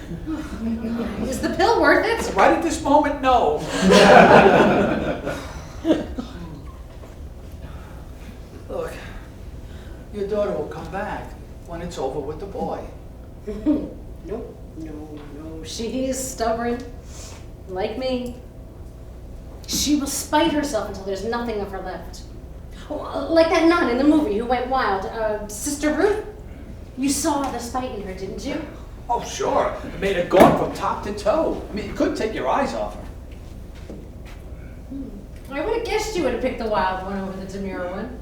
Is the pill worth it? Right at this moment, no. Look, your daughter will come back when it's over with the boy. No. She's stubborn, like me. She will spite herself until there's nothing of her left. Oh, like that nun in the movie who went wild, Sister Ruth. You saw the spite in her, didn't you? Oh, sure. It made her gone from top to toe. I mean, you couldn't take your eyes off her. I would have guessed you would have picked the wild one over the demure one.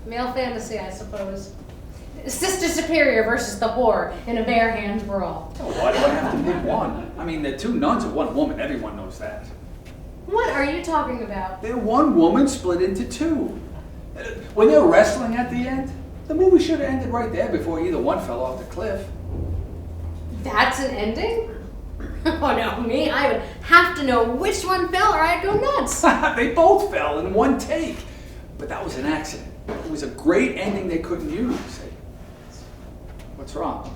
Male fantasy, I suppose. Sister Superior versus the whore in a bare hand brawl. Oh, why do I have to pick one? I mean, they're two nuns and one woman. Everyone knows that. What are you talking about? They're one woman split into two. When they're wrestling at the end, the movie should have ended right there before either one fell off the cliff. That's an ending? Oh no, me? I would have to know which one fell or I'd go nuts. They both fell in one take. But that was an accident. It was a great ending they couldn't use. What's wrong?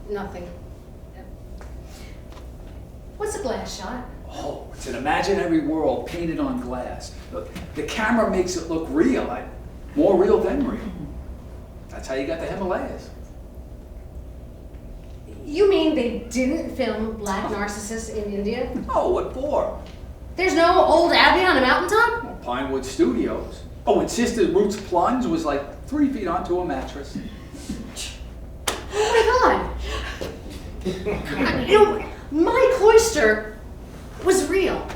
Nothing. What's a glass shot? Oh, it's an imaginary world painted on glass. Look, the camera makes it look real, like more real than real. That's how you got the Himalayas. You mean they didn't film Black Narcissus in India? Oh, what for? There's no old abbey on a mountaintop? Well, Pinewood Studios. Oh, and Sister Ruth's plunge was like 3 feet onto a mattress. Oh my God. You know, my cloister was real.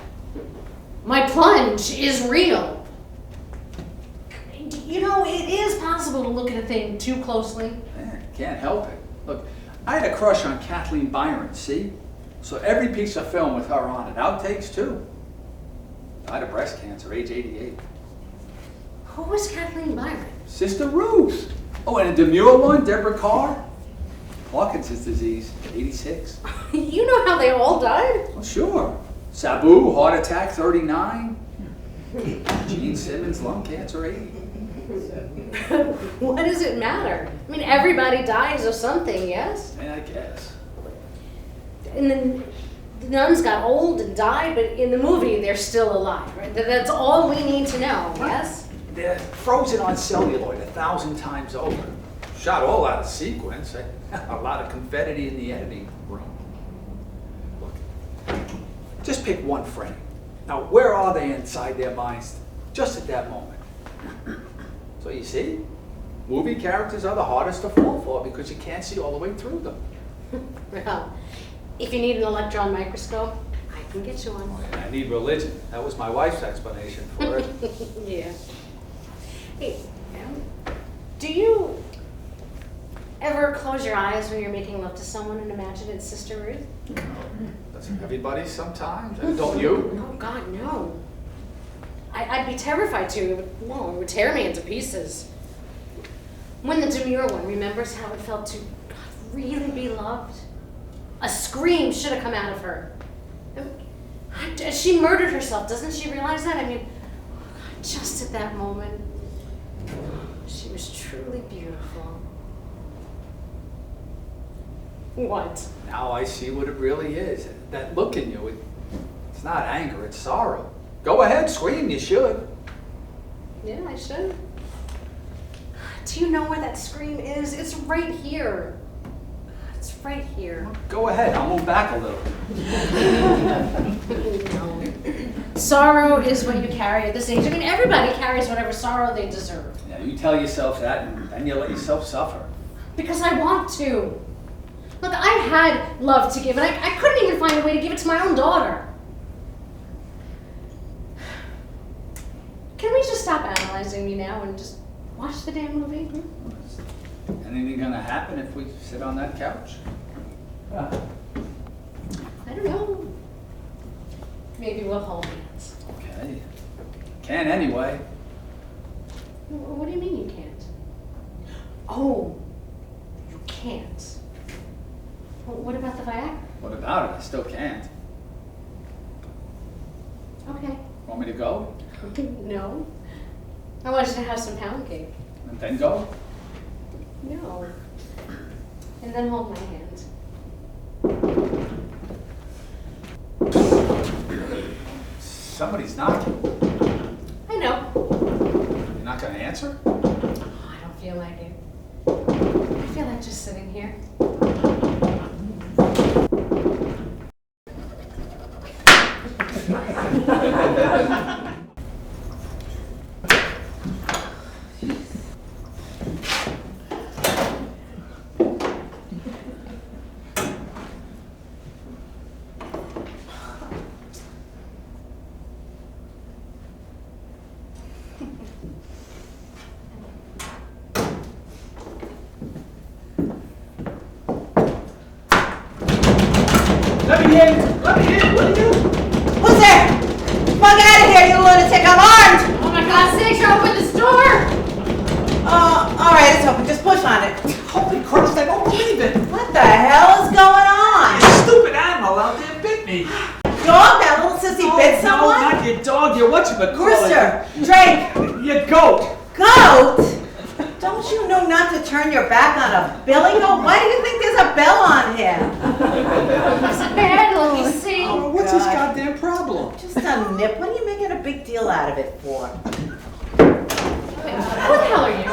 My plunge is real. You know, it is possible to look at a thing too closely. Can't help it. Look, I had a crush on Kathleen Byron, see? So every piece of film with her on it, outtakes too. Died of breast cancer, age 88. Who was Kathleen Byron? Sister Ruth. Oh, and a demure one, Deborah Carr. Parkinson's disease, 86. You know how they all died? Well, sure. Sabu, heart attack, 39. Gene Simmons, lung cancer, 80. What does it matter? I mean, everybody dies of something, yes? I guess. And then the nuns got old and died, but in the movie, they're still alive, right? That's all we need to know, yes? They're frozen on celluloid 1,000 times over. Shot all out of sequence. A lot of confetti in the editing room. Look, just pick one frame. Now, where are they inside their minds just at that moment? So you see, movie characters are the hardest to fall for because you can't see all the way through them. Well, if you need an electron microscope, I can get you one. I need religion. That was my wife's explanation for it. Yeah. Hey, do you ever close your eyes when you're making love to someone and imagine it's Sister Ruth? Doesn't everybody sometimes? Don't you? Oh, God, no. I'd be terrified to. It would tear me into pieces. When the demure one remembers how it felt to really be loved, a scream should have come out of her. She murdered herself. Doesn't she realize that? I mean, just at that moment. She was truly beautiful. What? Now I see what it really is. That look in you, it's not anger, it's sorrow. Go ahead, scream, you should. Yeah, I should. Do you know where that scream is? It's right here. It's right here. Go ahead, I'll move back a little. No. Sorrow is what you carry at this age. I mean, everybody carries whatever sorrow they deserve. Yeah, you tell yourself that and then you let yourself suffer. Because I want to. Look, I had love to give, and I couldn't even find a way to give it to my own daughter. Can we just stop analyzing me now and just watch the damn movie? Anything gonna happen if we sit on that couch? I don't know. Maybe we'll hold hands. Okay. Can anyway. What do you mean you can't? Oh, you can't. Well, what about the Viagra? What about it? I still can't. Okay. Want me to go? No. I want you to have some pound cake. And then go? No. And then hold my hand. Somebody's knocking. I know. You're not gonna answer? Oh, I don't feel like it. I feel like just sitting here. Let me in! Let me in! What are you? Who's there? Come out of here, you lunatic! I'm armed! Oh my God, sakes, open this door! All right, it's open. Just push on it. Holy Christ, I don't believe it! What the hell is going on? That stupid animal out there bit me! Dog? That little sissy bit someone? No, not your dog, your whatchamacallit. Rooster, Drake, Your goat! goat. Don't you know not to turn your back on a billy goat? Why do you think there's a bell on him? It's bad, let me see. Oh, what's his God. goddamn problem? Just a nip. What are you making a big deal out of it for? Wait, who the hell are you?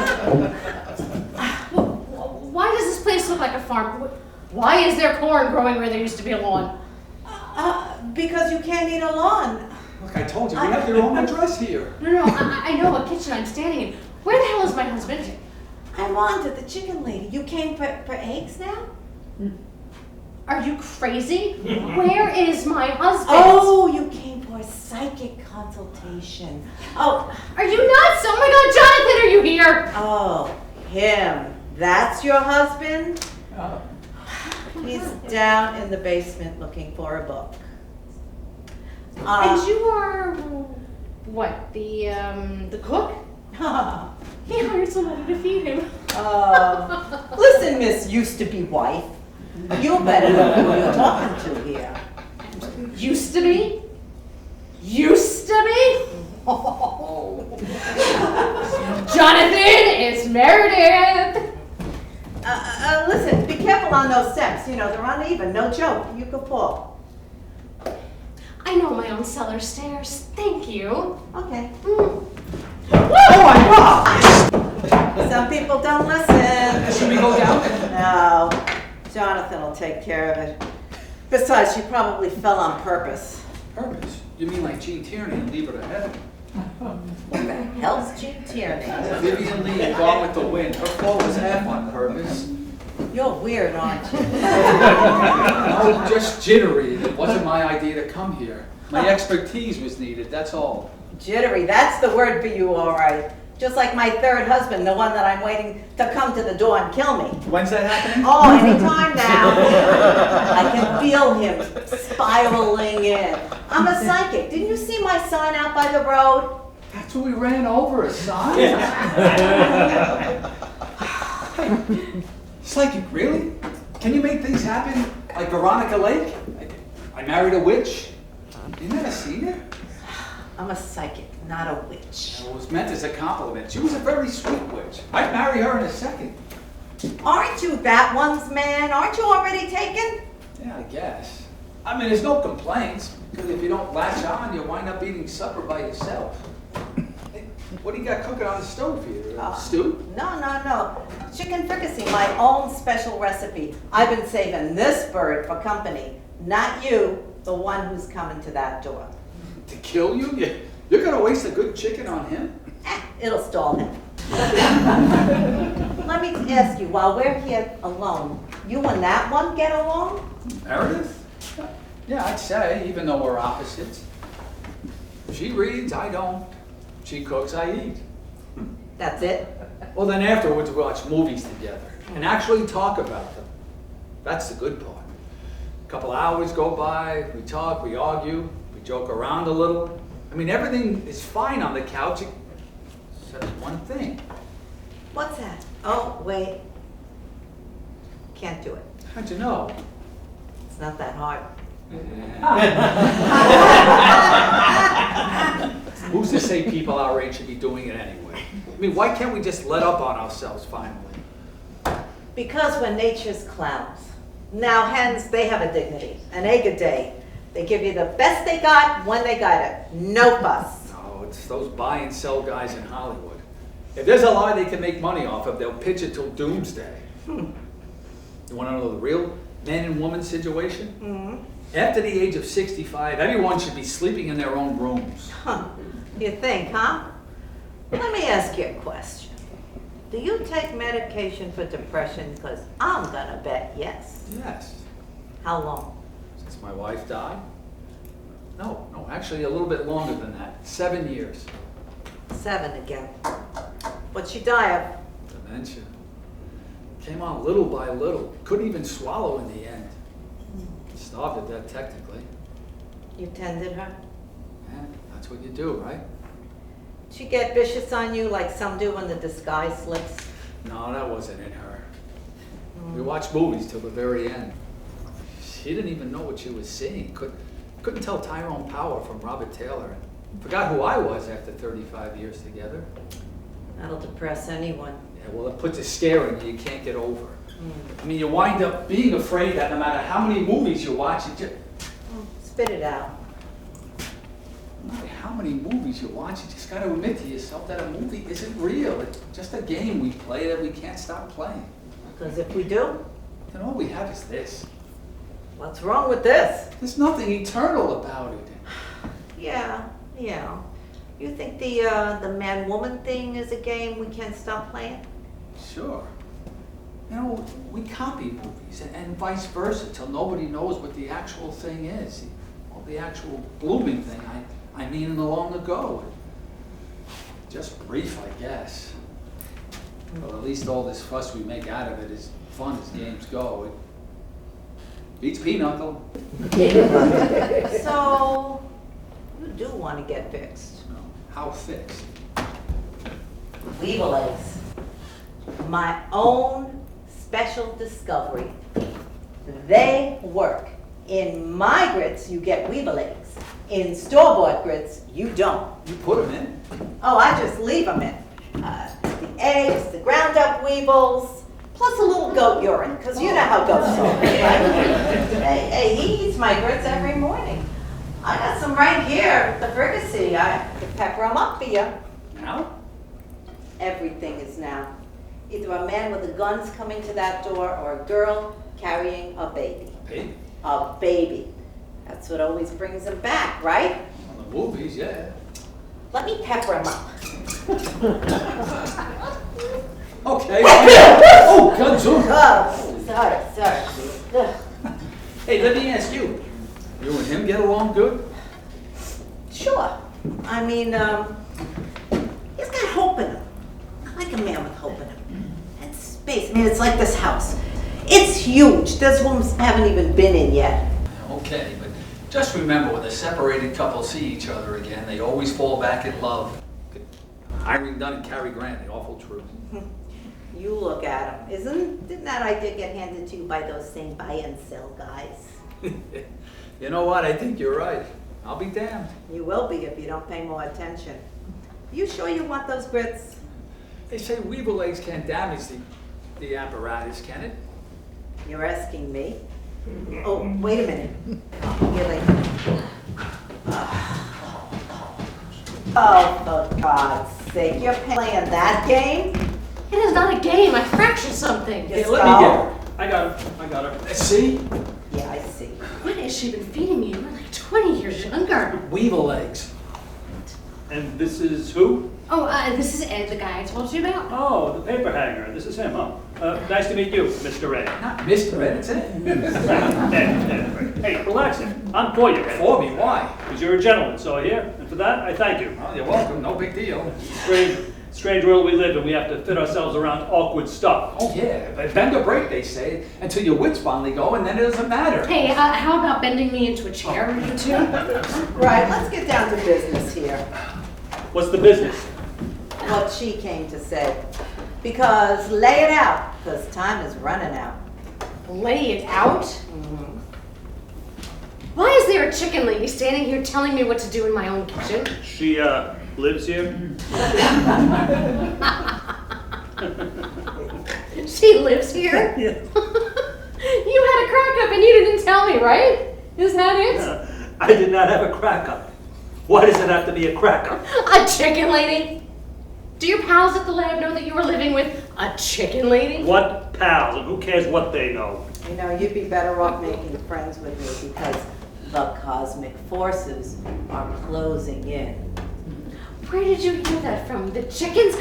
Why does this place look like a farm? Why is there corn growing where there used to be a lawn? Because you can't eat a lawn. Look, I told you, we have your own address here. No, I know what kitchen I'm standing in. Where the hell is my husband? I'm on to the chicken lady. You came for eggs now? Are you crazy? Where is my husband? Oh, you came for a psychic consultation. Oh, Are you nuts? Oh my God, Jonathan, are you here? oh, him. That's your husband? Oh. He's down in the basement looking for a book. And you are what? The cook? He hired somebody to feed him. Listen, Miss used-to-be wife. You better know who you're talking to here. Used to be? Used to be? Jonathan, it's Meredith. Listen, be careful on those steps. You know, they're uneven. No joke. You could fall. I know my own cellar stairs. Thank you. Okay. Mm. Oh my God! Some people don't listen. Should we go down? No. Jonathan will take care of it. Besides, she probably fell on purpose. Purpose? You mean like Gene Tierney and Leave Her to Heaven? What the hell's Gene Tierney? Vivian Lee, Gone with the Wind. Her fall was half on purpose. You're weird, aren't you? Oh, just jittery. It wasn't my idea to come here. My expertise was needed, that's all. Jittery, that's the word for you, all right. Just like my third husband, the one that I'm waiting to come to the door and kill me. When's that happening? Oh, anytime now. I can feel him spiraling in. I'm a psychic. Didn't you see my sign out by the road? That's what we ran over, a sign? Psychic, really? Can you make things happen like Veronica Lake? I married a witch. You never seen it? I'm a psychic, not a witch. It was meant as a compliment. She was a very sweet witch. I'd marry her in a second. Aren't you that one's man? Aren't you already taken? Yeah, I guess. I mean, there's no complaints, because if you don't latch on, you wind up eating supper by yourself. Hey, what do you got cooking on the stove here? Stew? No. Chicken fricassee, my own special recipe. I've been saving this bird for company, not you, the one who's coming to that door. To kill you? You're gonna waste a good chicken on him? It'll stall him. Let me ask you, while we're here alone, you and that one get along? Meredith? Yeah, I'd say, even though we're opposites. She reads, I don't. She cooks, I eat. That's it? Well, then afterwards we watch movies together and actually talk about them. That's the good part. A couple hours go by, we talk, we argue, we joke around a little. I mean, everything is fine on the couch except one thing. What's that? Oh, wait. Can't do it. How'd you know? It's not that hard. Who's to say people our age should be doing it anyway? I mean, why can't we just let up on ourselves finally? Because we're nature's clowns. Now, hens, they have a dignity, an egg a day. They give you the best they got when they got it. No fuss. No, it's those buy and sell guys in Hollywood. If there's a lie they can make money off of, they'll pitch it till doomsday. You want to know the real man and woman situation? Mm-hmm. After the age of 65, everyone should be sleeping in their own rooms. Huh. You think, huh? Let me ask you a question. Do you take medication for depression? Because I'm gonna bet yes. Yes. How long? Since my wife died? No, actually a little bit longer than that. 7 years. 7 again. What'd she die of? Dementia. Came on little by little. Couldn't even swallow in the end. Starved to death, technically. You tended her? Yeah, that's what you do, right? Did she get vicious on you like some do when the disguise slips? No, that wasn't in her. We watched movies till the very end. She didn't even know what she was seeing. Couldn't tell Tyrone Power from Robert Taylor. Forgot who I was after 35 years together. That'll depress anyone. Yeah, well, it puts a scare in you can't get over. I mean, you wind up being afraid that no matter how many movies you watch, you just... Spit it out. No matter how many movies you watch, you just got to admit to yourself that a movie isn't real. It's just a game we play that we can't stop playing. Because if we do, And all we have is this. what's wrong with this? There's nothing eternal about it. Yeah. You think the man-woman thing is a game we can't stop playing? Sure. You know, we copy movies and vice versa till nobody knows what the actual thing is. Well, the actual blooming thing, I mean in the long ago. Just brief, I guess. Well, at least all this fuss we make out of it is fun as games go. It beats pinochle. So, you do want to get fixed. No, how fixed? Weevil eggs. My own special discovery. They work. In my grits, you get weevil eggs. In store-bought grits, you don't. You put them in? Oh, I just leave them in. The eggs, the ground-up weevils, plus a little goat urine, because you know how goats are. Hey, he eats my grits every morning. I got some right here, the fricassee. I could pepper them up for you. Now? Everything is now. Either a man with a gun's coming to that door or a girl carrying a baby. Baby? A baby. That's what always brings them back, right? On the movies, yeah. Let me pepper them up. Okay. Oh, Gunzo. Oh, sorry. Ugh. Hey, let me ask you. You and him get along good? Sure. I mean, he's got hope in him. I like a man with hope in him. And space. I mean, it's like this house. It's huge. There's rooms I haven't even been in yet. Okay, but just remember, when the separated couple see each other again, they always fall back in love. Irene Dunn and Cary Grant, the awful truth. You look at him. Didn't that idea get handed to you by those same buy and sell guys? You know what? I think you're right. I'll be damned. You will be if you don't pay more attention. You sure you want those grits? They say weevil legs can't damage the apparatus, can it? You're asking me? Oh, wait a minute. Here they come. Oh, for God's sake, you're playing that game? It is not a game. I fractured something. Yes. Let me get her. I got her. See? Yeah, I see. What has she been feeding me? You're like 20 years younger. Weevil legs. And this is who? Oh, this is Ed, the guy I told you about. Oh, the paper hanger. This is him, huh? Nice to meet you, Mr. Ed. Not Mr. Ed, it's Ed. Ed. Hey, relax it. I'm for you, Ed. For me, why? Because you're a gentleman, so I hear. And for that, I thank you. Well, you're welcome, no big deal. Strange world we live in. We have to fit ourselves around awkward stuff. Oh yeah, but bend or break, they say, until your wits finally go, and then it doesn't matter. Hey, how about bending me into a chair, you two? Right, let's get down to business here. What's the business? What she came to say. Because lay it out, because time is running out. Lay it out? Why is there a chicken lady standing here telling me what to do in my own kitchen? She, lives here? She lives here? Yeah. You had a crack up and you didn't tell me, right? Is that it? I did not have a crack up. Why does it have to be a crack up? A chicken lady? Do your pals at the lab know that you were living with a chicken lady? What pals? And who cares what they know? You know, you'd be better off making friends with me because the cosmic forces are closing in. Where did you hear that from? The chickens?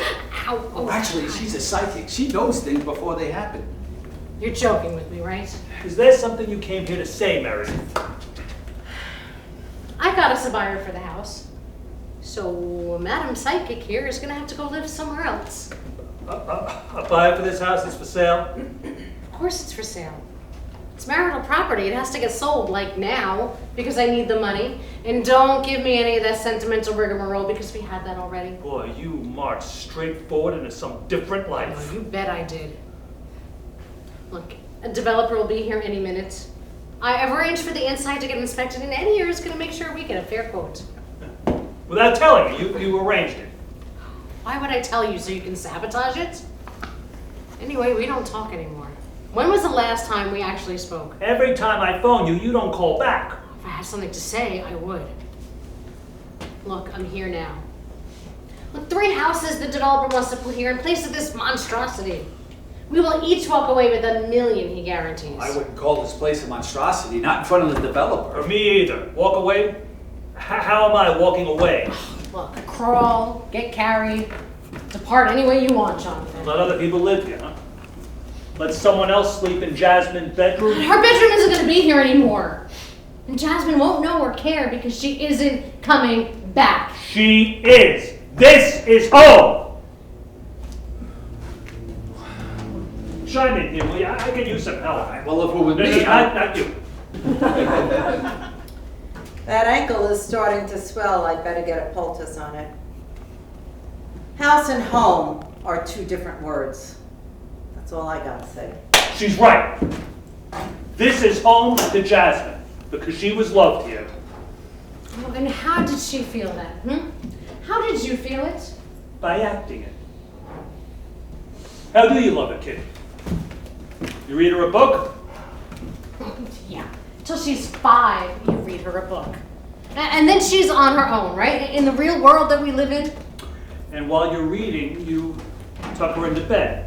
Ow. Oh, actually, she's a psychic. She knows things before they happen. You're joking with me, right? Is there something you came here to say, Meredith? I got us a buyer for the house. So Madam Psychic here is gonna have to go live somewhere else. A buyer for this house is for sale? Of course it's for sale. It's marital property. It has to get sold, like now, because I need the money. And don't give me any of that sentimental rigmarole because we had that already. Boy, you marched straight forward into some different Oh, life. you bet I did. Look, a developer will be here any minute. I've arranged for the inside to get inspected, and Eddie here is going to make sure we get a fair quote. Without telling me, you arranged it. Why would I tell you so you can sabotage it? Anyway, we don't talk anymore. When was the last time we actually spoke? Every time I phone you, you don't call back. If I had something to say, I would. Look, I'm here now. Look, 3 houses the developer wants to put here in place of this monstrosity. We will each walk away with $1 million, he guarantees. I wouldn't call this place a monstrosity, not in front of the developer. Or me either. Walk away? How am I walking away? Look, crawl, get carried, depart any way you want, Jonathan. Let other people live here, huh? Let someone else sleep in Jasmine's bedroom? Her bedroom isn't going to be here anymore. And Jasmine won't know or care because she isn't coming back. She is. This is home. Chime in here, will you? I could use some help. Well, if we're with me, Not you. That ankle is starting to swell. I'd better get a poultice on it. House and home are 2 different words. That's all I gotta say. She's right. This is home to Jasmine because she was loved here. Oh, and how did she feel that? How did you feel it? By acting it. How do you love a kid? You read her a book? Yeah, till she's 5, you read her a book. And then she's on her own, right? In the real world that we live in. And while you're reading, you tuck her into bed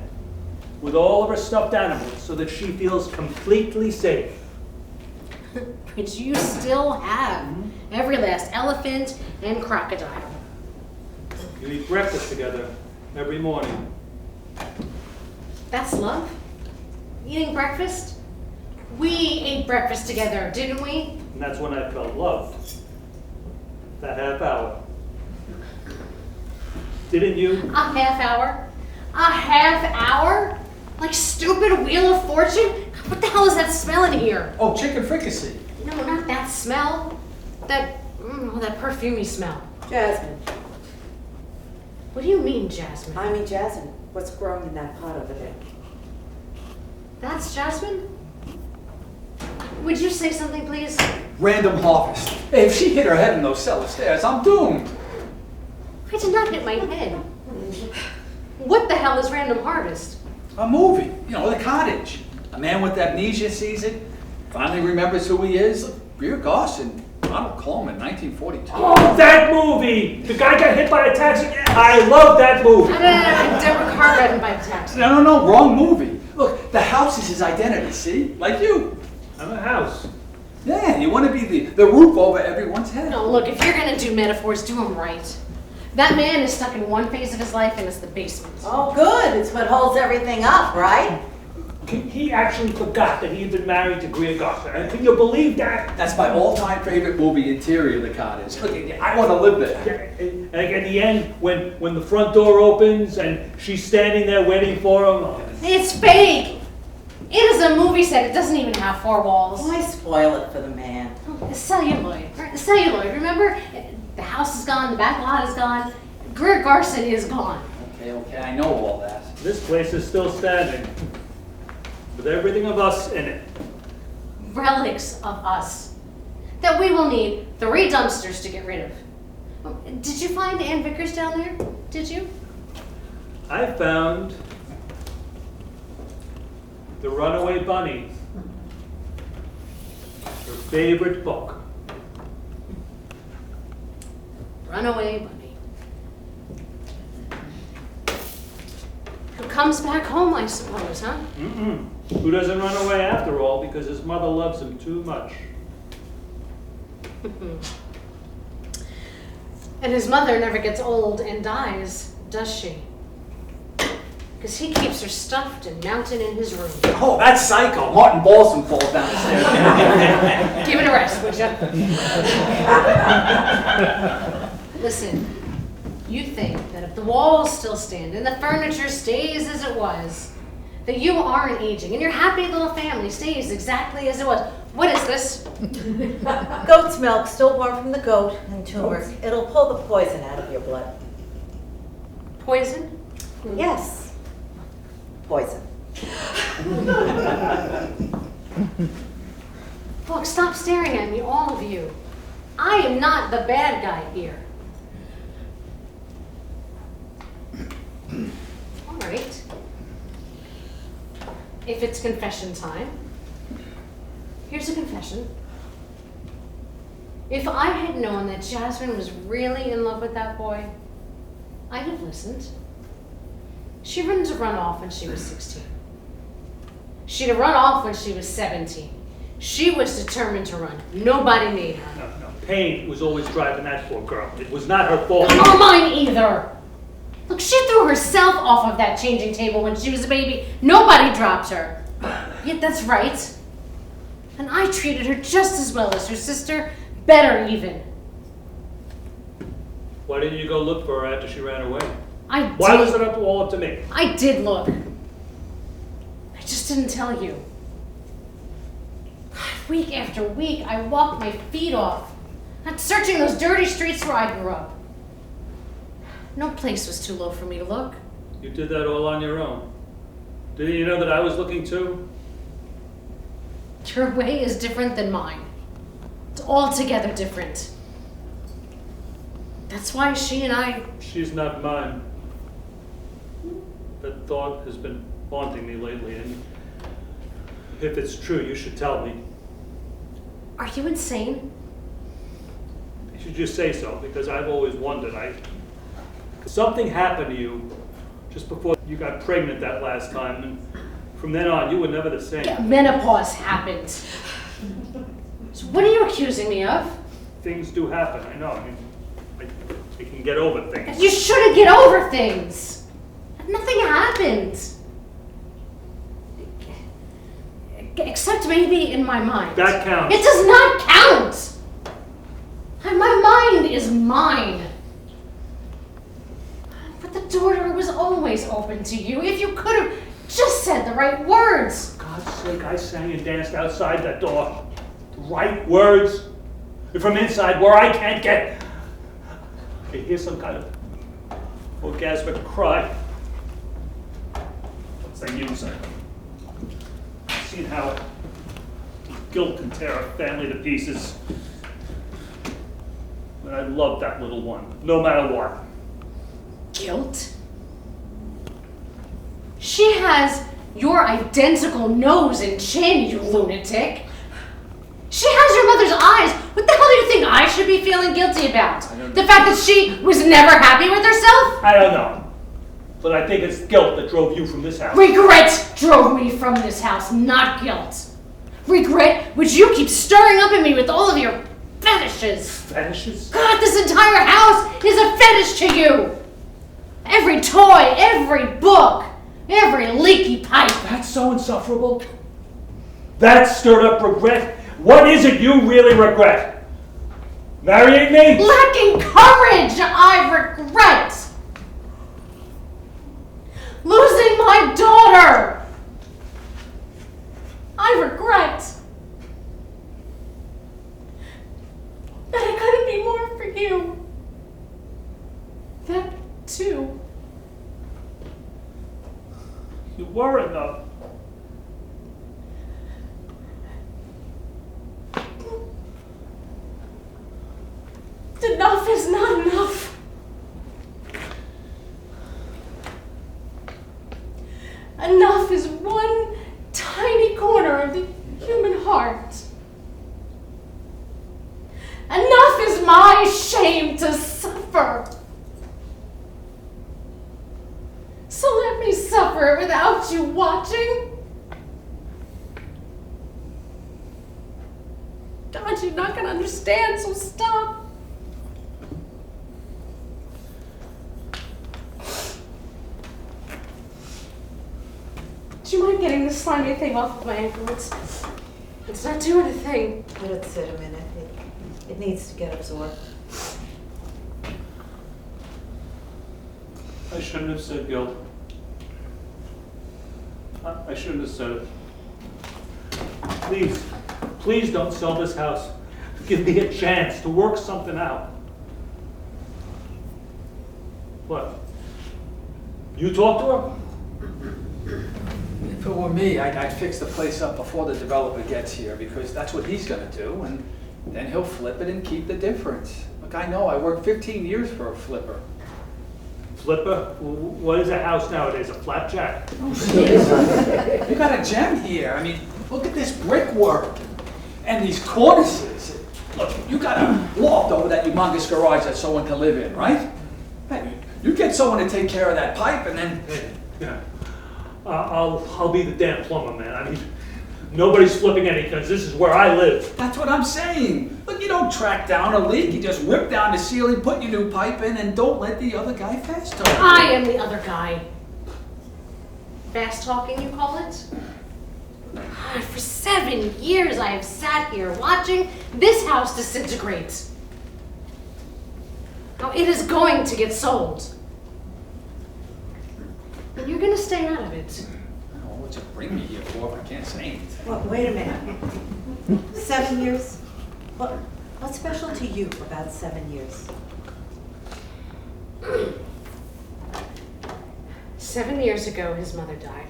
with all of her stuffed animals so that she feels completely safe. Which you still have. Every last elephant and crocodile. You eat breakfast together every morning. That's love? Eating breakfast? We ate breakfast together, didn't we? And that's when I felt loved. That half hour. Didn't you? A half hour? A half hour? Like stupid Wheel of Fortune? What the hell is that smell in here? oh, chicken fricassee. No, not that smell. That perfumey smell. Jasmine. What do you mean, Jasmine? I mean, Jasmine, what's growing in that pot over there? That's Jasmine? Would you say something, please? Random harvest. Hey, if she hit her head in those cellar stairs, I'm doomed. I did not hit my head. What the hell is Random Harvest? A movie, you know, The Cottage. A man with amnesia sees it, finally remembers who he is. Greer Garson, Ronald Colman, 1942. Oh, that movie! The guy got hit by a taxi. I love that movie. Deborah Carr got him by a taxi. No, wrong movie. Look, the house is his identity, see? Like you. I'm a house. Yeah, you want to be the roof over everyone's head. No, look, if you're gonna do metaphors, do them right. That man is stuck in one phase of his life, and it's the basement. Oh, good. It's what holds everything up, right? He actually forgot that he had been married to Greer Garson. And can you believe that? That's my all-time favorite movie, Interior of the Cottage. Look, I want to live there. And like at the end, when the front door opens and she's standing there waiting for him. It's fake! It is a movie set. It doesn't even have four walls. Why spoil it for the man? The celluloid. The celluloid, remember? The house is gone, the back lot is gone. Greer Garson is gone. Okay, I know all that. This place is still standing. With everything of us in it. Relics of us. That we will need 3 dumpsters to get rid of. Did you find Ann Vickers down there? Did you? I found The Runaway Bunny. Her favorite book. Runaway bunny. Who comes back home, I suppose, huh? Mm-mm. Who doesn't run away after all because his mother loves him too much. And his mother never gets old and dies, does she? Because he keeps her stuffed and mounted in his room. Oh, that's psycho. Martin Balsam falls down the stairs. Give it a rest, would you? Listen, you think that if the walls still stand and the furniture stays as it was, that you aren't aging and your happy little family stays exactly as it was. What is this? Goat's milk, stillborn from the goat, and turmeric. It'll pull the poison out of your blood. Poison? Yes. Poison. Look, stop staring at me, all of you. I am not the bad guy here. All right. If it's confession time, here's a confession. If I had known that Jasmine was really in love with that boy, I'd have listened. She wouldn't have run off when she was 16. She'd have run off when she was 17. She was determined to run. Nobody made her. No. Pain was always driving that poor girl. It was not her fault. Nor mine either. Look, she threw herself off of that changing table when she was a baby. Nobody dropped her. Yet that's right. And I treated her just as well as her sister, better even. Why didn't you go look for her after she ran away? Why was it all up to me? I did look. I just didn't tell you. Week after week, I walked my feet off, not searching those dirty streets where I grew up. No place was too low for me to look. You did that all on your own. Didn't you know that I was looking too? Your way is different than mine. It's altogether different. That's why she and I... She's not mine. That thought has been haunting me lately, and if it's true, you should tell me. Are you insane? You should just say so, because I've always wondered. Something happened to you just before you got pregnant that last time, and from then on, you were never the same. Yeah, menopause happened. So what are you accusing me of? Things do happen, I know. I mean, I can get over things. You shouldn't get over things. Nothing happened. Except maybe in my mind. That counts. It does not count. My mind is mine. But the door was always open to you. If you could have just said the right words. For God's sake, I sang and danced outside that door. The right words. And from inside where I can't get. I hear some kind of orgasmic cry. What's the use? I've seen how Guilt can tear a family to pieces. And I love that little one, no matter what. Guilt? She has your identical nose and chin, you lunatic. She has your mother's eyes. What the hell do you think I should be feeling guilty about? The fact that she was never happy with herself? I don't know. But I think it's guilt that drove you from this house. Regret drove me from this house, not guilt. Regret which you keep stirring up in me with all of your fetishes. Fetishes? God, this entire house is a fetish to you. Every toy, every book, every leaky pipe. That's so insufferable. That stirred up regret. What is it you really regret? Marrying me? Lacking courage, I regret. Losing my daughter. I regret. That I couldn't be more for you. That too. You were enough. Enough is not enough. Enough is one tiny corner of the human heart. Enough is my shame to suffer. So let me suffer without you watching. God, you're not gonna understand, so stop. Do you mind getting this slimy thing off of my ankle? It's not doing a thing. Let it sit a minute. It needs to get absorbed. I shouldn't have said guilt. I shouldn't have said it. Please, please don't sell this house. Give me a chance to work something out. What? You talk to her? If it were me, I'd fix the place up before the developer gets here, because that's what he's gonna do, and then he'll flip it and keep the difference. Look, I know, I worked 15 years for a flipper. Flipper? What is a house nowadays? A flapjack? You got a gem here. I mean, look at this brickwork and these cornices. Look, you got a loft over that humongous garage that someone can live in, right? Hey, you get someone to take care of that pipe, and then Yeah. I'll be the damn plumber, man. I mean, nobody's flipping any because this is where I live. that's what I'm saying. Look, you don't track down a leak. You just whip down the ceiling, put your new pipe in, and don't let the other guy fast talk. I am the other guy. Fast talking, you call it? God, for 7 years I have sat here watching this house disintegrate. Now it is going to get sold. And you're gonna stay out of it. I don't know what you bring me here for if I can't say anything. Well, wait a minute. 7 years? What's special to you about 7 years? 7 years ago, his mother died.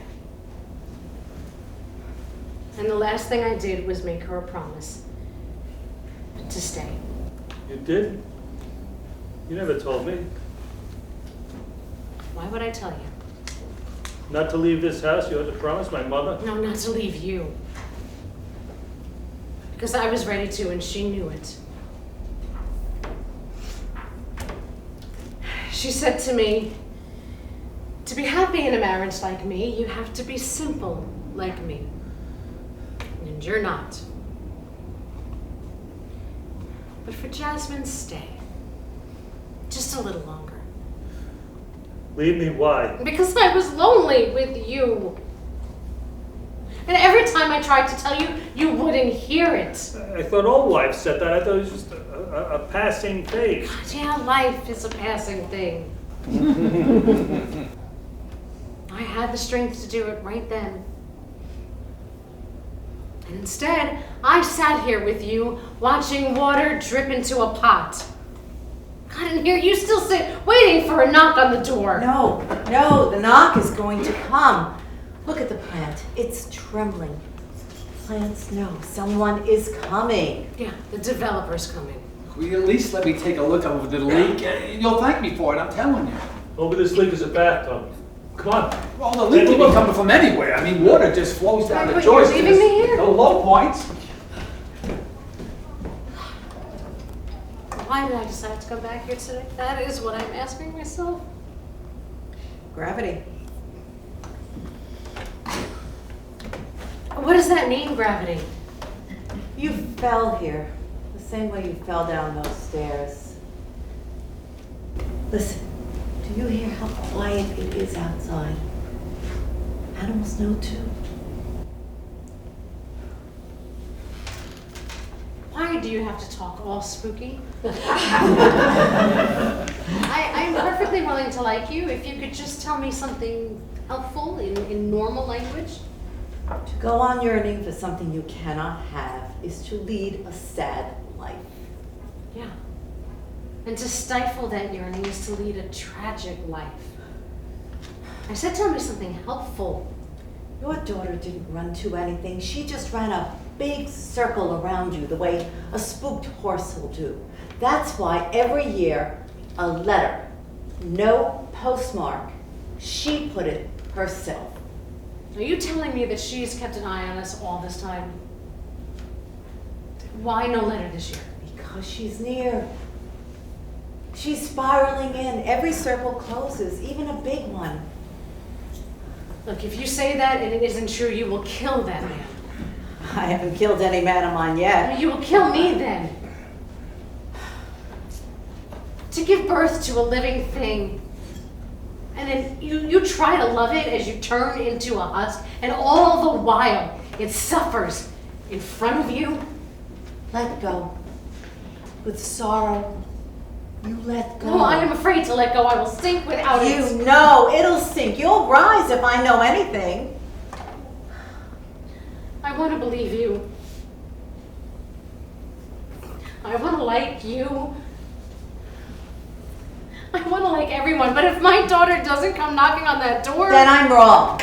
And the last thing I did was make her a promise to stay. You did? You never told me. Why would I tell you? Not to leave this house, you had to promise my mother? No, not to leave you. Because I was ready to, and she knew it. She said to me, to be happy in a marriage like me, you have to be simple like me. And you're not. But for Jasmine, stay. Just a little longer. Leave me, why? Because I was lonely with you. And every time I tried to tell you, you wouldn't hear it. I thought all wives said that. I thought it was just a passing phase. Yeah, life is a passing thing. I had the strength to do it right then. And instead, I sat here with you, watching water drip into a pot. God, and here you still sit, waiting for a knock on the door. No, the knock is going to come. Look at the plant. It's trembling. plants know someone is coming. Yeah, the developer's coming. Will you at least let me take a look over the leak? You'll thank me for it, I'm telling you. Over this leak is a bathtub. Come on. Well, the leak could be coming from anywhere. I mean, water just flows down the Wait, joist. you're leaving me here? The low points. Why did I decide to come back here today? That is what I'm asking myself. Gravity. What does that mean, gravity? You fell here, the same way you fell down those stairs. Listen, do you hear how quiet it is outside? Animals know too. Why do you have to talk all spooky? I'm perfectly willing to like you if you could just tell me something helpful in normal language. To go on yearning for something you cannot have is to lead a sad life. Yeah. And to stifle that yearning is to lead a tragic life. I said tell me something helpful. Your daughter didn't run to anything. She just ran a big circle around you the way a spooked horse will do. That's why every year, a letter, no postmark, she put it herself. Are you telling me that she's kept an eye on us all this time? Why no letter this year? Because she's near. She's spiraling in. Every circle closes, even a big one. Look, if you say that and it isn't true, you will kill that man. I haven't killed any man of mine yet. You will kill me then. To give birth to a living thing, and then you try to love it as you turn into a husk, and all the while it suffers in front of you. Let go. With sorrow, you let go. No, I am afraid to let go. I will sink without it. You know it'll sink. You'll rise if I know anything. I want to believe you. I want to like you. I want to like everyone, but if my daughter doesn't come knocking on that door... Then I'm wrong.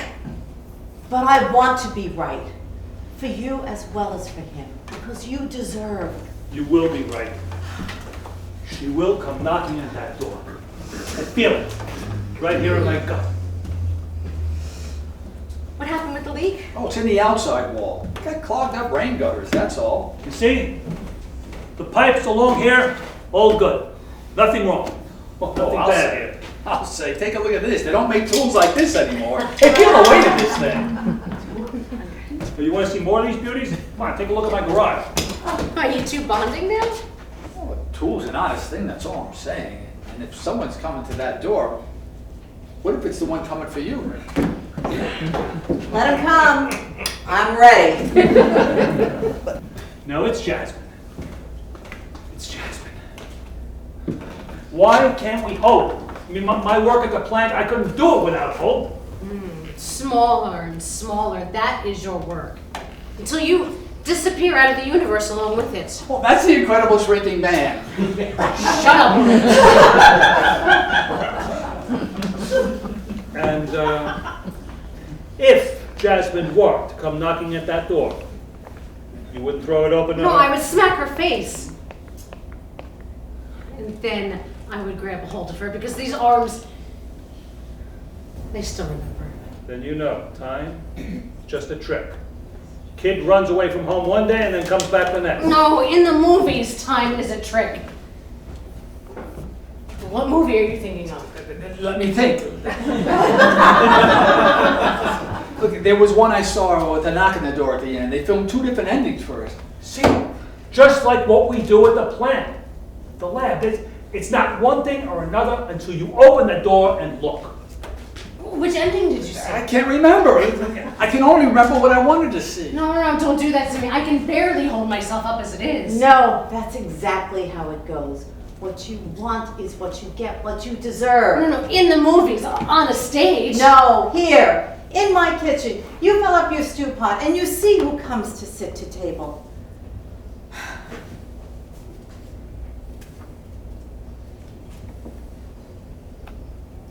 But I want to be right. For you as well as for him. Because you deserve. You will be right. She will come knocking at that door. I feel it. Right here in my gut. What happened with the leak? Oh, it's in the outside wall. Got clogged up rain gutters, that's all. You see? The pipes along here, all good. Nothing wrong. Nothing I'll bad say. here. I'll say, take a look at this. They don't make tools like this anymore. Hey, feel the weight of this thing. So you want to see more of these beauties? Come on, take a look at my garage. Are you two bonding now? Well, a tool's an honest thing, that's all I'm saying. And if someone's coming to that door, what if it's the one coming for you? Let him come. I'm ready. No, it's Jasmine. It's Jasmine. Why can't we hope? I mean, my work at the plant, I couldn't do it without hope. Smaller and smaller, that is your work. Until you disappear out of the universe along with it. Well, that's the Incredible Shrinking Man. Shut up! And if Jasmine were to come knocking at that door, you wouldn't throw it open to No, her? I would smack her face. And then I would grab a hold of her because these arms, they still remember. Then you know, time, just a trick. Kid runs away from home one day and then comes back the next. No, in the movies, time is a trick. What movie are you thinking of? Let me think. Look, there was one I saw with a knock on the door at the end. They filmed 2 different endings for it. See, just like what we do at the plant, the lab. It's not one thing or another until you open the door and look. Which ending did you I say? can't remember. I can only remember what I wanted to see. No, don't do that to me. I can barely hold myself up as it is. No, that's exactly how it goes. What you want is what you get, what you deserve. No, in the movies, on a stage. No, here, in my kitchen. You fill up your stew pot and you see who comes to sit to table.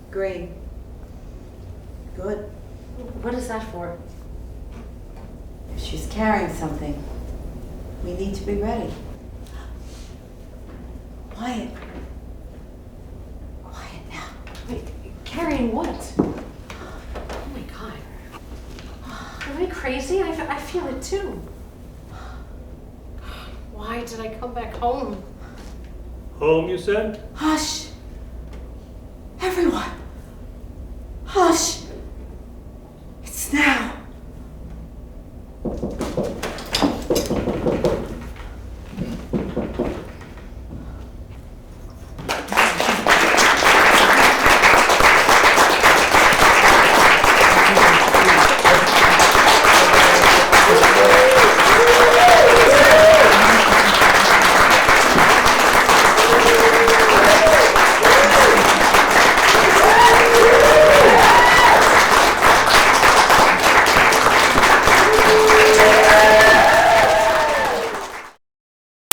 Green. Good. What is that for? If she's carrying something, we need to be ready. Quiet. Quiet now. Wait, carrying what? Oh my God. Am I crazy? I feel it too. Why did I come back home? Home, you said? Hush.